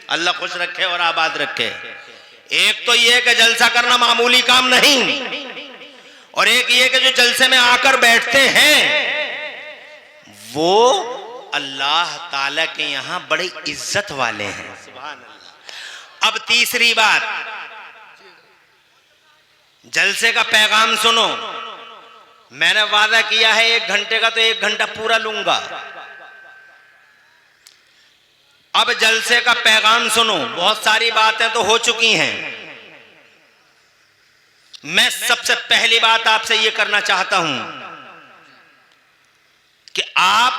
अल्लाह खुश रखे और आबाद रखे। एक तो ये कि जलसा करना मामूली काम नहीं, और एक ये कि जो जलसे में आकर बैठते हैं वो अल्लाह ताला के यहां बड़े इज्जत वाले हैं। सुभान अल्लाह। अब तीसरी बात, जलसे का पैगाम सुनो। मैंने वादा किया है 1 घंटे का, तो 1 घंटा पूरा लूंगा। अब जलसे का पैगाम सुनो। बहुत सारी बातें तो हो चुकी हैं। मैं सबसे पहली बात आपसे यह करना चाहता हूं कि आप,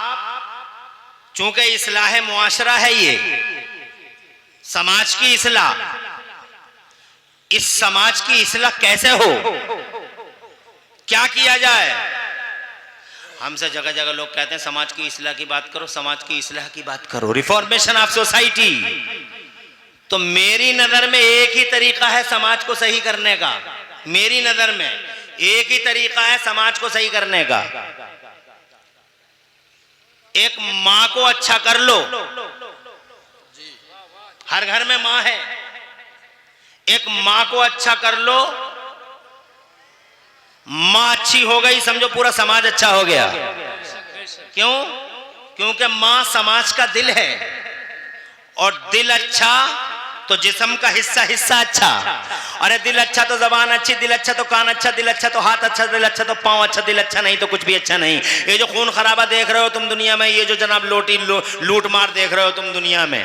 चूंकि इस्लाह मुआशरा है, ये समाज की इस्लाह, इस समाज की इस्लाह कैसे हो, क्या किया जाए। हमसे जगह जगह लोग कहते हैं समाज की इस्लाह की बात करो, समाज की इस्लाह की बात करो, रिफॉर्मेशन ऑफ सोसाइटी। तो मेरी नजर में एक ही तरीका है समाज को सही करने का। मेरी नजर में एक ही तरीका है समाज को सही करने का। एक मां को अच्छा कर लो, हर घर में मां है, एक मां को अच्छा कर लो, मां अच्छी हो गई समझो पूरा समाज अच्छा हो गया। क्यों? क्योंकि मां समाज का दिल है, और दिल अच्छा तो जिस्म का हिस्सा हिस्सा अच्छा। अरे दिल अच्छा तो जबान अच्छी, दिल अच्छा तो कान अच्छा, दिल अच्छा तो हाथ अच्छा, दिल अच्छा तो पांव अच्छा, दिल अच्छा नहीं तो कुछ भी अच्छा नहीं। ये जो खून खराबा देख रहे हो तुम दुनिया में, ये जो जनाब लूट मार देख रहे हो तुम दुनिया में,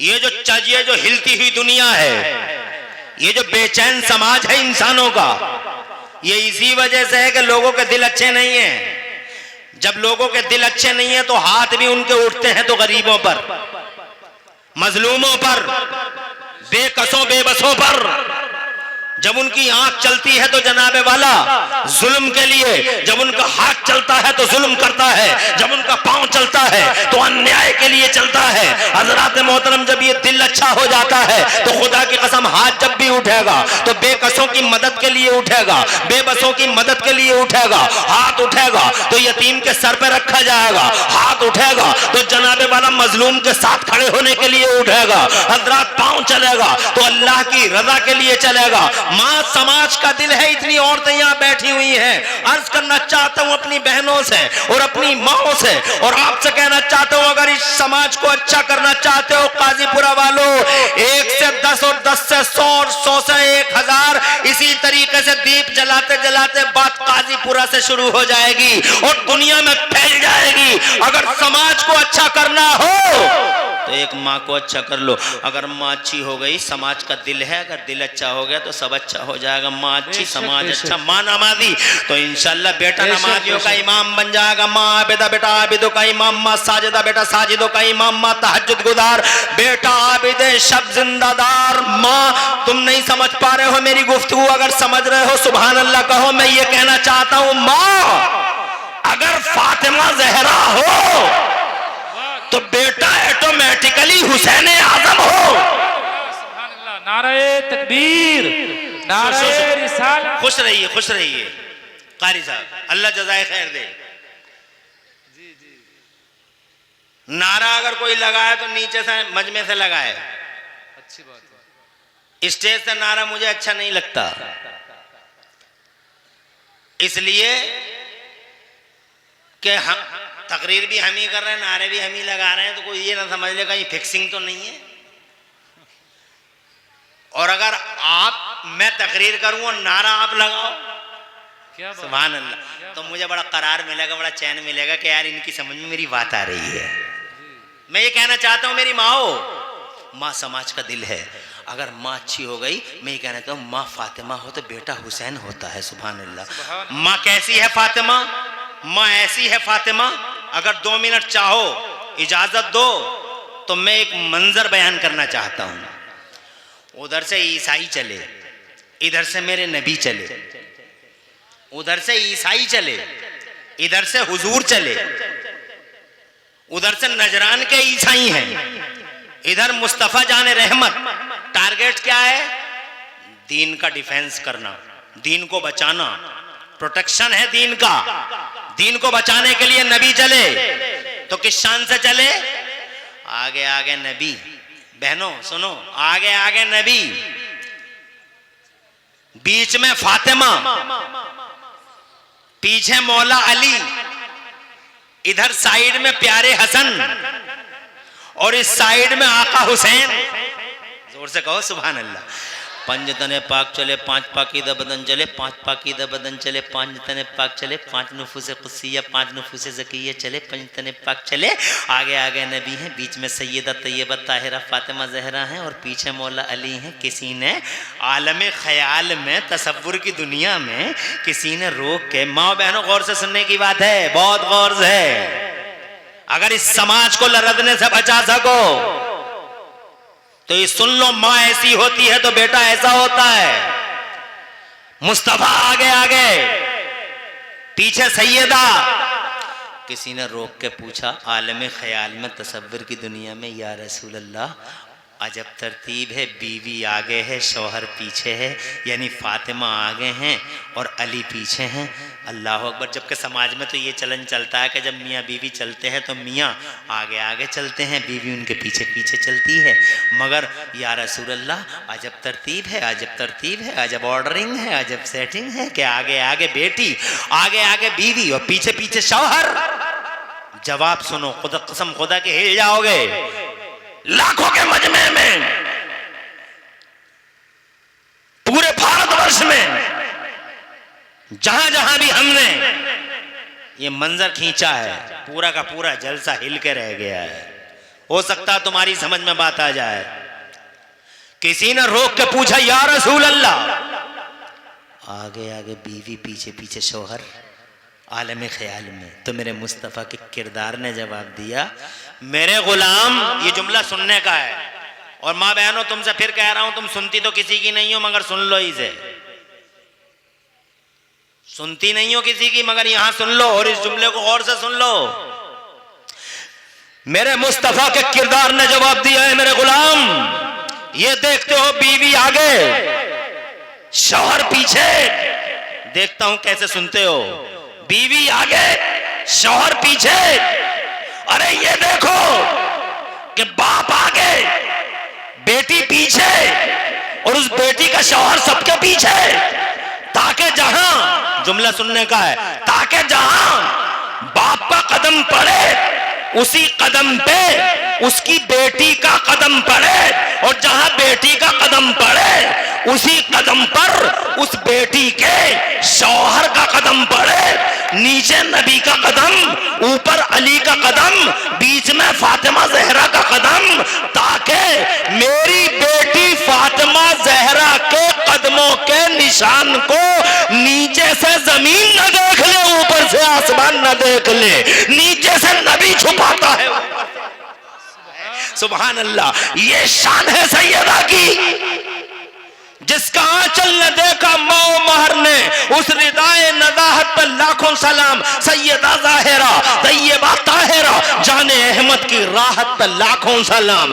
ये जो हिलती हुई दुनिया है, ये जो बेचैन समाज है इंसानों का, ये इसी वजह से है कि लोगों के दिल अच्छे नहीं है। जब लोगों के दिल अच्छे नहीं है तो हाथ भी उनके उठते हैं तो गरीबों पर, मजलूमों पर, बेकसों बेबसों पर। जब उनकी आंख चलती है तो जनाबे वाला जुल्म के लिए, जब उनका हाथ चलता है तो जुल्म करता है, जब उनका पांव चलता है तो अन्याय के लिए चलता है। हजरात मोहतरम, जब ये दिल अच्छा हो जाता है तो खुदा की कसम हाथ जब भी उठेगा तो बेकसों की मदद के लिए उठेगा, बेबसों की मदद के लिए उठेगा। हाथ उठेगा तो यतीम के सर पे रखा जाएगा, हाथ उठेगा तो जनाबे वाला मजलूम के साथ खड़े होने के लिए उठेगा। हजरात पांव चलेगा तो अल्लाह की रजा के लिए चलेगा। मां समाज का दिल है। इतनी औरतें यहां बैठी हुई हैं। अर्ज करना चाहता हूं अपनी बहनों से और अपनी माओं से, और आपसे कहना चाहता हूं, अगर इस समाज को अच्छा करना चाहते हो काजीपुरा वालों, 1 से 10 और 10 से 100 और 100 से 1000, इसी तरीके से दीप जलाते जलाते बात काजीपुरा से शुरू हो जाएगी और दुनिया में फैल जाएगी। अगर समाज को अच्छा करना हो तो एक माँ को अच्छा कर लो। अगर माँ अच्छी हो गई, समाज का दिल है, अगर दिल अच्छा हो गया तो सब अच्छा हो जाएगा। माँ अच्छी, समाज अच्छा। माँ नमाजी तो इंशाल्लाह बेटा नमाजियों का इमाम बन जाएगा। माँ आबिदा, बेटा आबिदों का इमाम। माँ साजिदा, बेटा साजिदों का इमाम। माँ तहज्जुद गुजार, बेटा आबिदे शब जिंदादार। माँ तुम नहीं समझ पा रहे हो मेरी गुफ्तगू, अगर समझ रहे हो सुभान अल्लाह कहो। मैं ये कहना चाहता हूँ, माँ अगर फातिमा जहरा हो तो बेटा ऑटोमेटिकली हुसैन आजम हो। नारे तकबीर, नारे रिसालत। खुश रहिए, खुश रहिए कारी साहब, अल्लाह जज़ाए खैर दे। नारा अगर कोई लगाए तो नीचे से मजमे से लगाए, अच्छी बात है। स्टेज से नारा मुझे अच्छा नहीं लगता, इसलिए कि हम तकरीर भी हम ही कर रहे हैं, नारे भी हम ही लगा रहे हैं, तो कोई ये ना समझ ले कहीं फिक्सिंग तो नहीं है। और अगर मैं तकरीर करूं और नारा आप लगाओ, क्या सुभान अल्लाह, तो मुझे बड़ा करार मिलेगा, बड़ा चैन मिलेगा कि यार इनकी समझ में मेरी बात आ रही है। मैं ये कहना चाहता हूं, मेरी माँ समाज का दिल है। अगर माँ अच्छी हो गई, मैं ये कहना चाहता हूं, माँ फातिमा हो तो बेटा हुसैन होता है। सुभान अल्लाह। माँ कैसी है फातिमा? माँ ऐसी है फातिमा, अगर 2 मिनट चाहो इजाजत दो तो मैं एक मंजर बयान करना चाहता हूं। उधर से ईसाई चले, इधर से मेरे नबी चले, उधर से ईसाई चले, इधर से हुजूर चले, उधर से नजरान के ईसाई हैं, इधर मुस्तफा जाने रहमत। टारगेट क्या है? दीन का डिफेंस करना, दीन को बचाना, प्रोटेक्शन है दीन का। दीन को बचाने के लिए नबी चले तो किस शान से चले? आगे आगे नबी, बहनों सुनो, आगे आगे नबी, बीच में फातिमा, पीछे मौला अली, इधर साइड में प्यारे हसन और इस साइड में आका हुसैन। जोर से कहो सुभान अल्लाह। पंज तने पाक चले, पांच पाकीदा बदन चले, पांच पाकीदा बदन चले, पांच तने पाक चले, पांच नुफूसे कुस्सिया, पांच नुफूसे ज़किया चले, पंज तने पाक चले। आगे आगे नबी हैं, बीच में सैयदा तैयबा ताहिरा फातिमा जहरा हैं और पीछे मौला अली हैं। किसी ने आलम ख्याल में, तसव्वुर की दुनिया में किसी ने रोक के, माँ बहनों गौर से सुनने की बात है, बहुत गौर से, अगर इस समाज को लरदने से बचा सको तो ये सुन लो, मां ऐसी होती है तो बेटा ऐसा होता है। मुस्तफा आगे आगे, पीछे सैयदा। किसी ने रोक के पूछा आलम ख्याल में, तसव्वुर की दुनिया में, या रसूल अल्लाह अजब तरतीब है, बीवी आगे है, शौहर पीछे है, यानी फातिमा आगे हैं और अली पीछे हैं। अल्लाह अकबर। जबकि समाज में तो ये चलन चलता है कि जब मियाँ बीवी चलते हैं तो मियाँ आगे आगे चलते हैं, बीवी उनके पीछे पीछे चलती है। मगर या रसूल अल्लाह अजब तरतीब है, अजब तरतीब है, अजब ऑर्डरिंग है, अजब सेटिंग है कि आगे आगे बेटी, आगे आगे बीवी और पीछे पीछे शौहर। जवाब सुनो, खुदा कसम खुदा के हिल जाओगे। लाखों के मजमे में, पूरे भारतवर्ष में जहां जहां भी हमने ये मंजर खींचा है, पूरा का पूरा जलसा हिल के रह गया है। हो सकता तुम्हारी समझ में बात आ जाए। किसी ने रोक के पूछा या रसूल अल्लाह, आगे आगे बीवी पीछे पीछे शौहर आलम ख्याल में, तो मेरे मुस्तफ़ा के किरदार ने जवाब दिया, मेरे गुलाम, ये जुमला सुनने का है। और माँ बहनों तुमसे फिर कह रहा हूं, तुम सुनती तो किसी की नहीं हो मगर सुन लो इसे। सुनती नहीं हो किसी की मगर यहां सुन लो और इस जुमले को गौर से सुन लो। मेरे मुस्तफ़ा के किरदार ने जवाब दिया है, मेरे गुलाम ये देखते हो बीवी आगे शौहर पीछे, देखता हूं कैसे सुनते हो, बीवी आगे शौहर पीछे। अरे ये देखो कि बाप आगे बेटी पीछे और उस बेटी का शौहर सबके पीछे, ताकि जहां, जुमला सुनने का है, ताकि जहां बाप का कदम पड़े उसी कदम पे उसकी बेटी का कदम पड़े, और जहां बेटी का कदम पड़े उसी कदम पर उस बेटी के शौहर का कदम पड़े। नीचे नबी का कदम, ऊपर अली का कदम, बीच में फातिमा जहरा का कदम, ताकि मेरी बेटी फातिमा जहरा के कदमों के निशान को नीचे से जमीन न देख ले, ऊपर से आसमान न देख ले, नीचे से नबी छुपाता है। सुभान अल्लाह। ये शान है सैयदा की, जिसका आंचल न देखा माओ महर ने, उस रिदाए नदाहत पर लाखों सलाम। सैयदा ज़ाहिरा तैयबा ताहिरा जाने अहमद की राहत पर लाखों सलाम।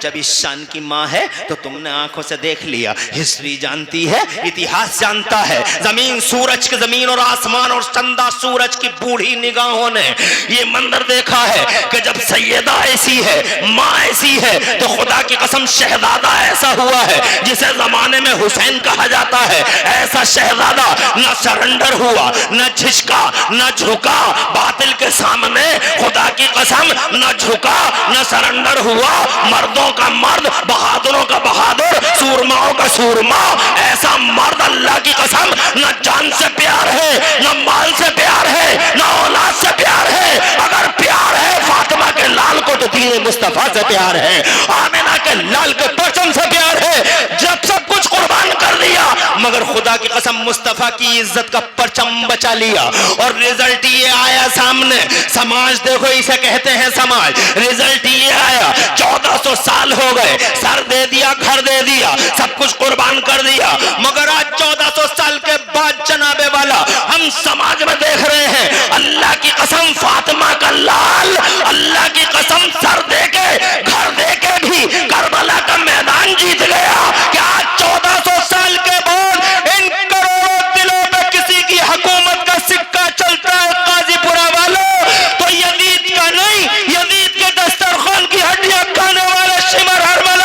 जब इस शान की माँ है तो तुमने आंखों से देख लिया, हिस्ट्री जानती है, इतिहास जानता है, जमीन सूरज के, जमीन और आसमान और चंदा सूरज की बूढ़ी निगाहों ने ये मंजर देखा है कि जब सैयदा ऐसी है, माँ ऐसी है, तो खुदा की कसम शहजादा ऐसा हुआ है जिसे जमाने में हुसैन कहा जाता है। ऐसा शहजादा न सरेंडर हुआ, न झिझका, न झुका बातिल के सामने, खुदा की कसम न झुका न सरेंडर हुआ। मर्दों का मर्द, बहादुरों का बहादुर, सूरमाओं का सूरमा, ऐसा मर्द अल्लाह की कसम न जान से प्यार है, न माल से प्यार है, न औलाद से प्यार है। अगर प्यार है फातिमा के लाल को तो दीन मुस्तफा से प्यार है, आमिना के लाल के परचम से प्यार है। जब सब कुछ कुर्बान कर दिया मगर खुदा की कसम मुस्तफा की इज्जत का परचम बचा लिया। और रिजल्ट ये आया सामने, समाज देखो इसे कहते हैं समाज, रिजल्ट ये आया 1400 साल हो गए, सर दे दिया, घर दे दिया, सब कुछ कुर्बान कर दिया, मगर आज 1400 साल के बाद जनाबे वाला हम समाज में देख रहे हैं, अल्लाह की कसम फातिमा का लाल, अल्लाह की कसम सर दे के, घर दे के भी करबला का मैदान जीत गया। क्या 1400 साल के बाद इन करोड़ों दिलों पे किसी की हुकूमत का सिक्का चलता है काजीपुरा वालों, तो यजीद का नहीं, यजीद के दस्तरखान की हड्डियां खाने वाले शिमर हरमल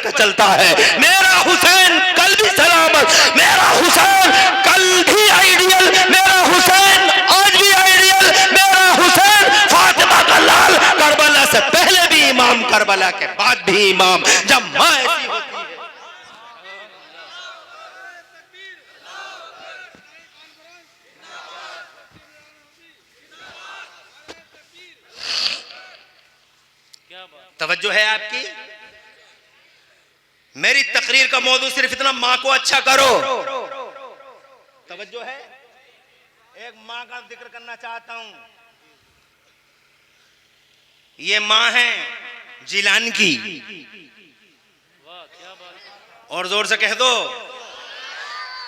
का चलता है। मेरा हुसैन कल भी सलामत, मेरा हुसैन कल भी आइडियल, मेरा हुसैन आज भी आइडियल, मेरा हुसैन फातिमा का लाल, करबला से पहले भी इमाम, करबला के बाद भी इमाम। जब माँ ऐसी होती है, तवज्जो है आपकी। मेरी तकरीर का मौजू सिर्फ इतना, मां को अच्छा करो। तवज्जो है। एक मां का जिक्र करना चाहता हूं। ये मां है जिलान की। और जोर से कह दो,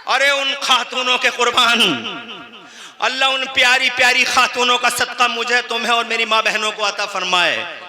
अरे उन खातूनों के कुर्बान, अल्लाह उन प्यारी प्यारी खातूनों का सदका मुझे, तुम्हें और मेरी मां बहनों को अता फरमाए।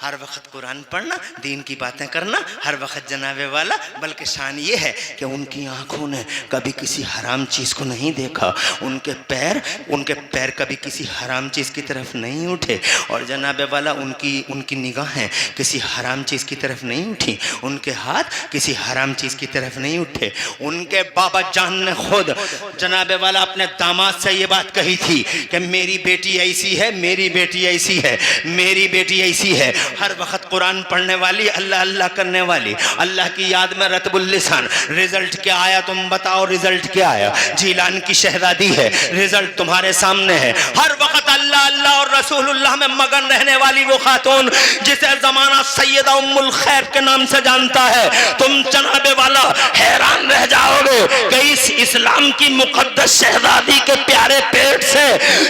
हर वक्त कुरान पढ़ना, दीन की बातें करना, हर वक्त जनाबे वाला। बल्कि शान ये है कि उनकी आंखों ने कभी किसी हराम चीज़ को नहीं देखा, उनके पैर कभी किसी हराम चीज़ की तरफ नहीं उठे, और जनाबे वाला उनकी निगाहें किसी हराम चीज़ की तरफ नहीं उठी, उनके हाथ किसी हराम चीज़ की तरफ नहीं उठे। उनके बाबा जान ने खुद जनाबे वाला अपने दामाद से ये बात कही थी कि मेरी बेटी ऐसी है, मेरी बेटी ऐसी है, मेरी बेटी ऐसी है। हर वक्त कुरान पढ़ने वाली, अल्लाह अल्लाह करने वाली, अल्लाह की याद में रतबुल लिसान। रिजल्ट क्या आया तुम बताओ, रिजल्ट क्या आया? जिलान की शहजादी है, रिजल्ट तुम्हारे सामने है। हर वक्त अल्लाह अल्लाह और रसूलुल्लाह में मगन रहने वाली वो खातून जिसे जमाना सैयदा उम्मुल खैर के नाम से जानता है। तुम जनाबे वाला हैरान रह जाओगे कि इस इस्लाम की मुकद्दस शहजादी के प्यारे पेट से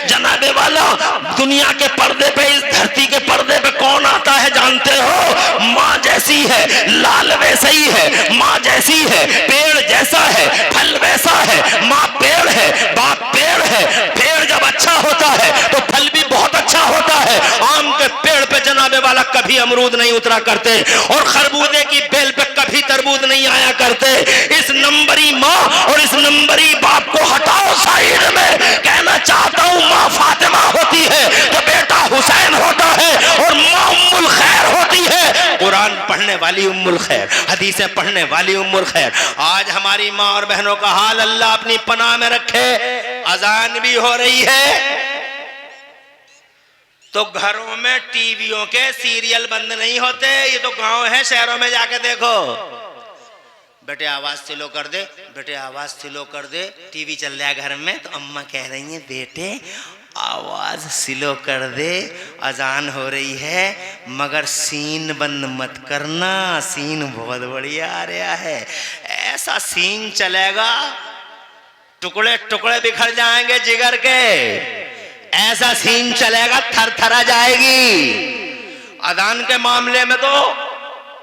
जनाबे वाला दुनिया के पर्दे पे, इस धरती के पर्दे पे कौन आता है जानते हो? माँ जैसी है, लाल वैसा ही है, माँ जैसी है, पेड़ जैसा है, फल वैसा है। माँ पेड़ है, बाप पेड़ है। पेड़ जब अच्छा होता है तो फल भी बहुत अच्छा होता है। आम के पेड़ पे जनाबे वाला कभी अमरूद नहीं उतरा करते, और खरबूजे की बेल पे कभी तरबूज नहीं आया करते। इस नंबरी माँ और इस नंबरी बाप को हटाओ साइड में। कहना चाहता हूँ, माँ फातिमा होती है तो बेटा हुसैन होता है, और माँ उम्मुल खैर होती है, कुरान पढ़ने वाली उम्मुल खैर, हदीसें पढ़ने वाली उम्मुल खैर। आज हमारी माँ और बहनों का हाल अल्लाह अपनी पनाह में रखे। अजान भी हो रही है तो घरों में टीवियों के सीरियल बंद नहीं होते। ये तो गांव है, शहरों में जाके देखो, बेटे आवाज स्लो कर दे, बेटे आवाज स्लो कर दे। टीवी चल रहा है घर में तो अम्मा कह रही है बेटे आवाज स्लो कर दे, अजान हो रही है, मगर सीन बंद मत करना, सीन बहुत बढ़िया आ रहा है। ऐसा सीन चलेगा टुकड़े टुकड़े बिखर जाएंगे जिगर के, ऐसा सीन चलेगा थर थरा जाएगी। अजान के मामले में तो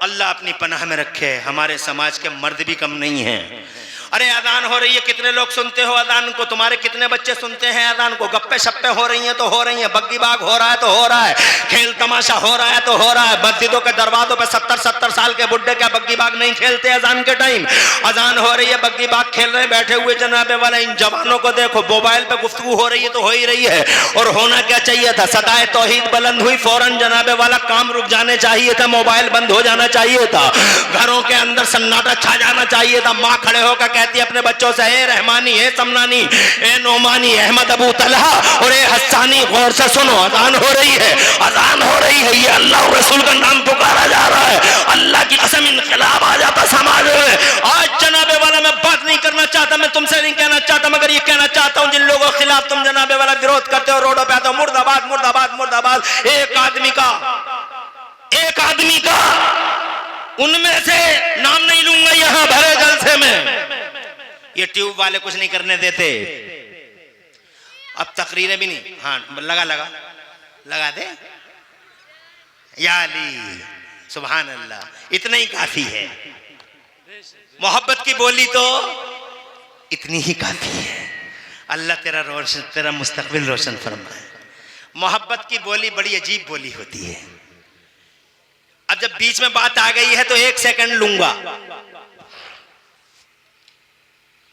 अल्लाह अपनी पनाह में रखे। हमारे समाज के मर्द भी कम नहीं हैं। अरे अजान हो रही है, कितने लोग सुनते हो अजान को? तुम्हारे कितने बच्चे सुनते हैं अजान को? गप्पे शप्पे हो रही हैं तो हो रही हैं, बग्गी बाग हो रहा है तो हो रहा है, खेल तमाशा हो रहा है तो हो रहा है। मस्जिदों के दरवाजों पे 70-70 साल के बुड्ढे क्या बग्गी बाग नहीं खेलते अजान के टाइम? अजान हो रही है, बग्गी बाग खेल रहे बैठे हुए जनाबे वाला। इन जवानों को देखो, मोबाइल पे गुफ्तगू हो रही है तो हो ही रही है। और होना क्या चाहिए था? सदाए तौहीद बुलंद हुई, फौरन जनाबे वाला काम रुक जाने चाहिए था, मोबाइल बंद हो जाना चाहिए था, घरों के अंदर सन्नाटा छा जाना चाहिए था। माँ खड़े होकर कहती है अपने बच्चों से, ए रहमानी, ए समनानी, ए नोमानी, अहमद अबू तलहा और ए हस्सानी, गौर से सुनो, अजान हो रही है, अजान हो रही है। ये अल्लाह और रसूल का नाम पुकारा जा रहा है। अल्लाह की कसम इनकलाब आ जाता समाज में। आज जनाबे वाला मैं बात नहीं करना चाहता, मैं तुमसे नहीं कहना चाहता, मगर ये कहना चाहता हूं जिन लोगों के खिलाफ तुम जनाबे वाला विरोध करते हो, रोडों पे आते हो, मुर्दाबाद मुर्दाबाद मुर्दाबाद। एक आदमी का उनमें से नाम नहीं लूंगा यहां भरे जलसे में। ये ट्यूब वाले कुछ नहीं करने देते। अब तकरीरें भी नहीं। हाँ लगा दे या अली, सुभान अल्लाह, इतना ही काफी है। मोहब्बत की बोली तो इतनी ही काफी है। अल्लाह तेरा मुस्तकबिल रोशन फरमाए। मोहब्बत की बोली बड़ी अजीब बोली होती है। अब जब बीच में बात आ गई है तो 1 सेकंड लूंगा,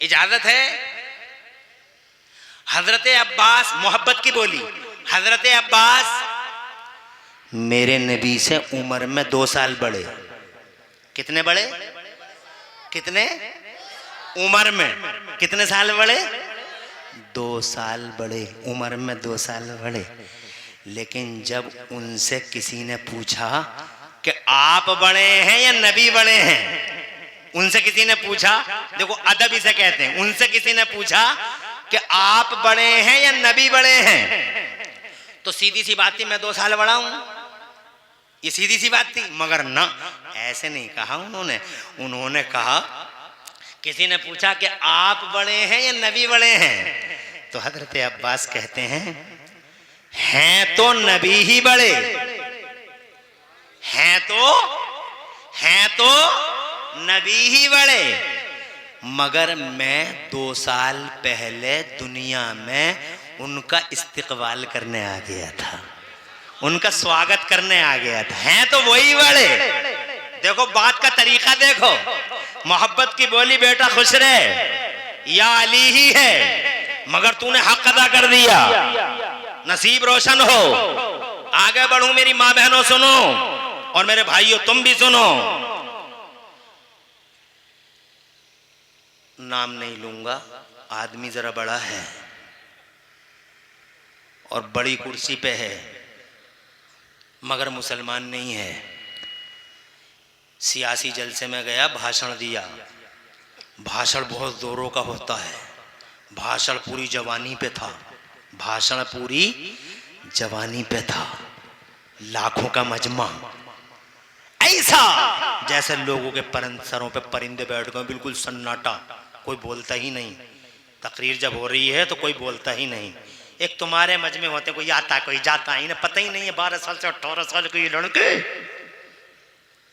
इजाजत है? हजरत अब्बास, मोहब्बत की बोली, हजरत अब्बास मेरे नबी से उम्र में 2 साल बड़े, कितने बड़े? कितने उम्र में? कितने साल बड़े? 2 साल बड़े उम्र में, 2 साल बड़े। लेकिन जब उनसे किसी ने पूछा कि आप बड़े हैं या नबी बड़े हैं, उनसे किसी ने पूछा, देखो अदब इसे कहते हैं, उनसे किसी ने पूछा कि आप बड़े हैं या नबी बड़े हैं, तो सीधी सी बात थी मैं 2 साल बड़ा हूं, ये सीधी सी बात थी। मगर ना, ऐसे नहीं कहा उन्होंने। उन्होंने कहा, किसी ने पूछा कि आप बड़े हैं या नबी बड़े हैं, तो हजरत अब्बास कहते हैं तो नबी ही बड़े हैं, तो नबी ही बड़े, मगर मैं 2 साल पहले दुनिया में उनका इस्तिकबाल करने आ गया था, उनका स्वागत करने आ गया था। हैं तो वही बड़े। देखो बात का तरीका देखो, मोहब्बत की बोली, बेटा खुश रहे, या अली ही है, मगर तूने हक अदा कर दिया, नसीब रोशन हो। आगे बढ़ूं मेरी माँ बहनों सुनो, और मेरे भाइयों तुम भी सुनो। नाम नहीं लूंगा, आदमी जरा बड़ा है और बड़ी कुर्सी पे है, मगर मुसलमान नहीं है। सियासी जलसे में गया, भाषण दिया। भाषण बहुत जोरों का होता है, भाषण पूरी जवानी पे था, भाषण पूरी जवानी पे था, लाखों का मजमा, ऐसा जैसे लोगों के सरों पे परिंदे बैठ गए, बिल्कुल सन्नाटा, कोई बोलता ही नहीं। तकरीर जब हो रही है तो कोई बोलता ही नहीं। एक तुम्हारे मजमे होते, कोई आता कोई जाता, इन्हें पता ही नहीं है 12 साल से 18 साल के ये लड़के,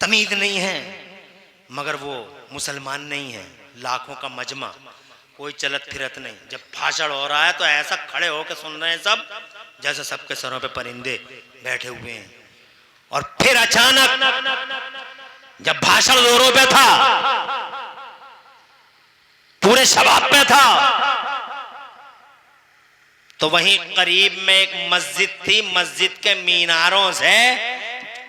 तमीज नहीं है, मगर वो मुसलमान नहीं है, लाखों का मजमा, कोई चलत फिरत नहीं। जब भाषण हो रहा है तो ऐसा खड़े होकर सुन रहे हैं सब, जैसे सबके सरों पे परिंदे बैठे हुए हैं। और फिर अचानक जब भाषण जोरों पे था, पूरे शबाब पे था, तो वहीं करीब में एक मस्जिद थी, मस्जिद के मीनारों से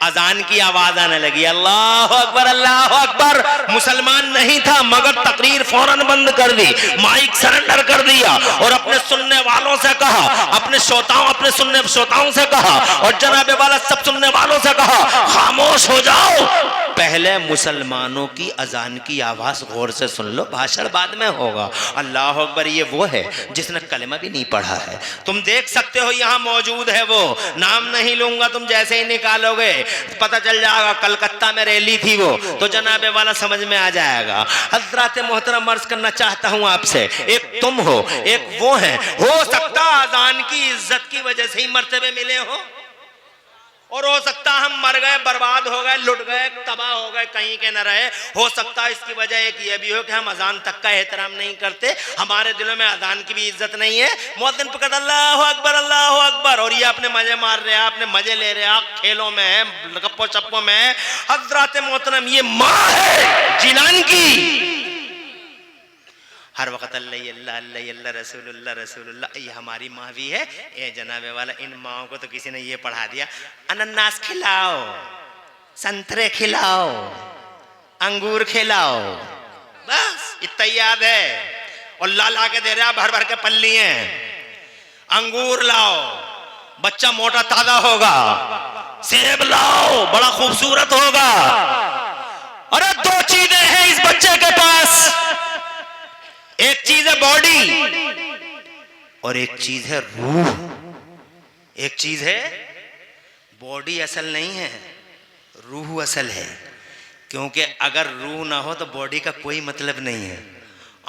अजान की आवाज आने लगी, अल्लाह अकबर अल्लाह अकबर। मुसलमान नहीं था, मगर तकरीर फौरन बंद कर दी, माइक सरेंडर कर दिया और अपने सुनने वालों से कहा, अपने श्रोताओं से कहा, और जनाबे वाला सब सुनने वालों से कहा, खामोश हो जाओ, पहले मुसलमानों की अजान की आवाज गौर से सुन लो, भाषण बाद में होगा। अल्लाह अकबर ये वो है जिसने कलमा भी नहीं पढ़ा है। तुम देख सकते हो यहाँ मौजूद है वो, नाम नहीं लूंगा, तुम जैसे ही निकालोगे पता चल जाएगा, कलकत्ता में रैली थी वो, तो जनाबे वाला समझ में आ जाएगा। हजरत मोहतरम अर्ज करना चाहता हूं आपसे, एक तुम हो, एक वो है, हो सकता अजान की इज्जत की वजह से ही मर्तबे मिले हो, और हो सकता हम मर गए, बर्बाद हो गए, लुट गए, तबाह हो गए, कहीं के न रहे। हो सकता इसकी वजह एक ये भी हो कि हम अजान तक का एहतराम नहीं करते, हमारे दिलों में अजान की भी इज्जत नहीं है। मुअज्जिन पकड़ अल्लाह अकबर, और ये अपने मजे मार रहे हैं, अपने मजे ले रहे हैं, खेलों में है, गप्पो चप्पो में है। हजरत मोहतरम ये माँ है जिलान की, हर वक्त अल्लाह अल्लाह रसूलुल्लाह रसूलुल्लाह, ये हमारी माँ भी है। ये जनाबे वाला इन माओं को तो किसी ने ये पढ़ा दिया, अनन्नास खिलाओ, संतरे खिलाओ, अंगूर खिलाओ, बस इतना याद है। और ला के दे रहा, भर भर के पल्ली हैं, अंगूर लाओ बच्चा मोटा ताजा होगा, सेब लाओ बड़ा खूबसूरत होगा। अरे 2 चीजें हैं इस बच्चे के पास, एक चीज है बॉडी और एक चीज है रूह। एक चीज है बॉडी असल नहीं है, रूह असल है, क्योंकि अगर रूह ना हो तो बॉडी का कोई मतलब नहीं है।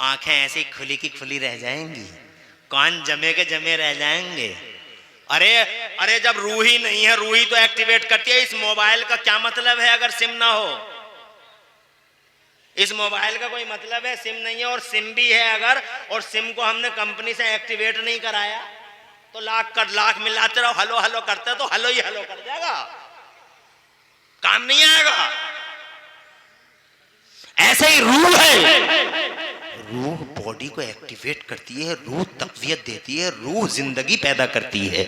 आंखें ऐसे ही खुली की खुली रह जाएंगी, कान जमे के जमे रह जाएंगे। अरे जब रूह ही नहीं है, रूह ही तो एक्टिवेट करती है। इस मोबाइल का क्या मतलब है अगर सिम ना हो? इस मोबाइल का कोई मतलब है, सिम नहीं है, और सिम भी है अगर, और सिम को हमने कंपनी से एक्टिवेट नहीं कराया, तो लाख मिलाते रहो, हलो हलो करते तो हलो ही हलो कर जाएगा, काम नहीं आएगा। ऐसे ही रूह है, रूह बॉडी को एक्टिवेट करती है, रूह तक़वियत देती है, रूह जिंदगी पैदा करती है।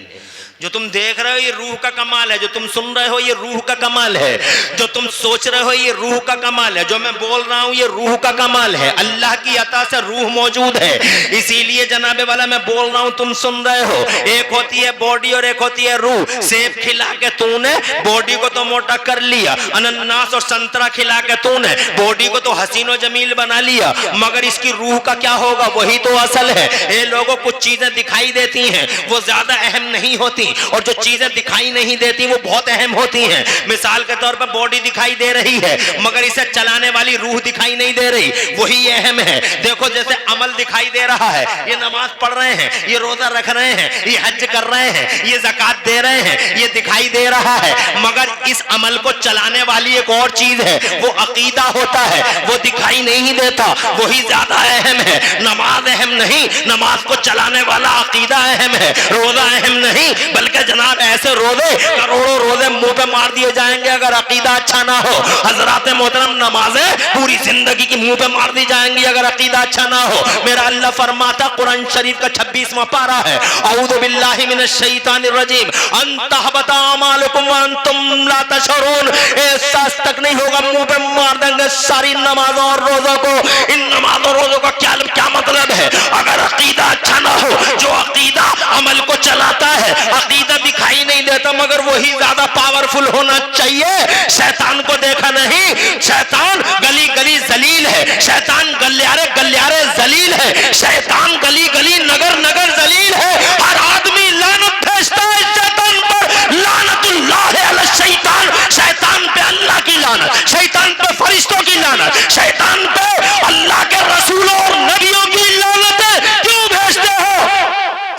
जो तुम देख रहे हो ये रूह का कमाल है, जो तुम सुन रहे हो ये रूह का कमाल है, जो तुम सोच रहे हो ये रूह का कमाल है, जो मैं बोल रहा हूं ये रूह का कमाल है। अल्लाह की अता से रूह मौजूद है, इसीलिए जनाबे वाला मैं बोल रहा हूं, तुम सुन रहे हो। एक होती है बॉडी और एक होती है रूह। सेब खिला के तूने बॉडी को तो मोटा कर लिया, अनानास और संतरा खिला के तूने बॉडी को तो हसीन और जमील बना लिया, मगर इसकी रूह का क्या होगा? वही तो असल है। ये लोगों कुछ चीजें दिखाई देती हैं वो ज्यादा अहम नहीं होती, और जो चीजें दिखाई नहीं देती वो बहुत अहम होती हैं। मिसाल के तौर पर बॉडी दिखाई दे रही है मगर इसे चलाने वाली रूह दिखाई नहीं दे रही, वही अहम है। देखो जैसे अमल दिखाई दे रहा है, ये नमाज पढ़ रहे हैं, ये रोजा रख रहे हैं, ये हज कर रहे हैं, ये ज़कात दे रहे हैं, ये दिखाई दे रहा है, मगर इस अमल को चलाने वाली एक और चीज है, वो अकीदा होता है, वो दिखाई नहीं देता, वही ज्यादा अहम है। नमाज अहम नहीं, नमाज को चलाने वाला अकीदा अहम है। रोजा अहम नहीं, बल्कि जनाब ऐसे रोजे करोड़ों रोजे मुंह पे मार दिए जाएंगे अगर अकीदा अच्छा ना हो। हजरात मोहतरम नमाजें पूरी जिंदगी की मुंह पे मार दी जाएंगी अगर अकीदा अच्छा ना हो। मेरा अल्लाह फरमाता कुरान शरीफ का 26वां पारा है, औज़ु बिल्लाहि मिनश शैतानिर रजीम, अंतहबता अमालुकुम व अंतुम ला तशऊरून। एहसास तक नहीं होगा, मुंह पे मार देंगे सारी नमाजों और रोजों को। इन नमाजों रोजों का क्या मतलब है? अगर अकीदा अच्छा ना हो, जो अकीदा अमल को चलाता है, अकीदा दिखाई नहीं देता मगर वही ज्यादा पावरफुल होना चाहिए। शैतान को देखा नहीं, शैतान गली गली जलील है, शैतान गलियारे गलियारे जलील है, शैतान गली गली नगर नगर जलील है। हर आदमी लानत भेजता है शैतान पर, लानतुल्लाह अला शैतान। शैतान पे अल्लाह की लानत, शैतान पे फरिश्तों की लानत, शैतान पे अल्लाह के रसूलों और नबियों की लानत है। क्यों भेजते हो?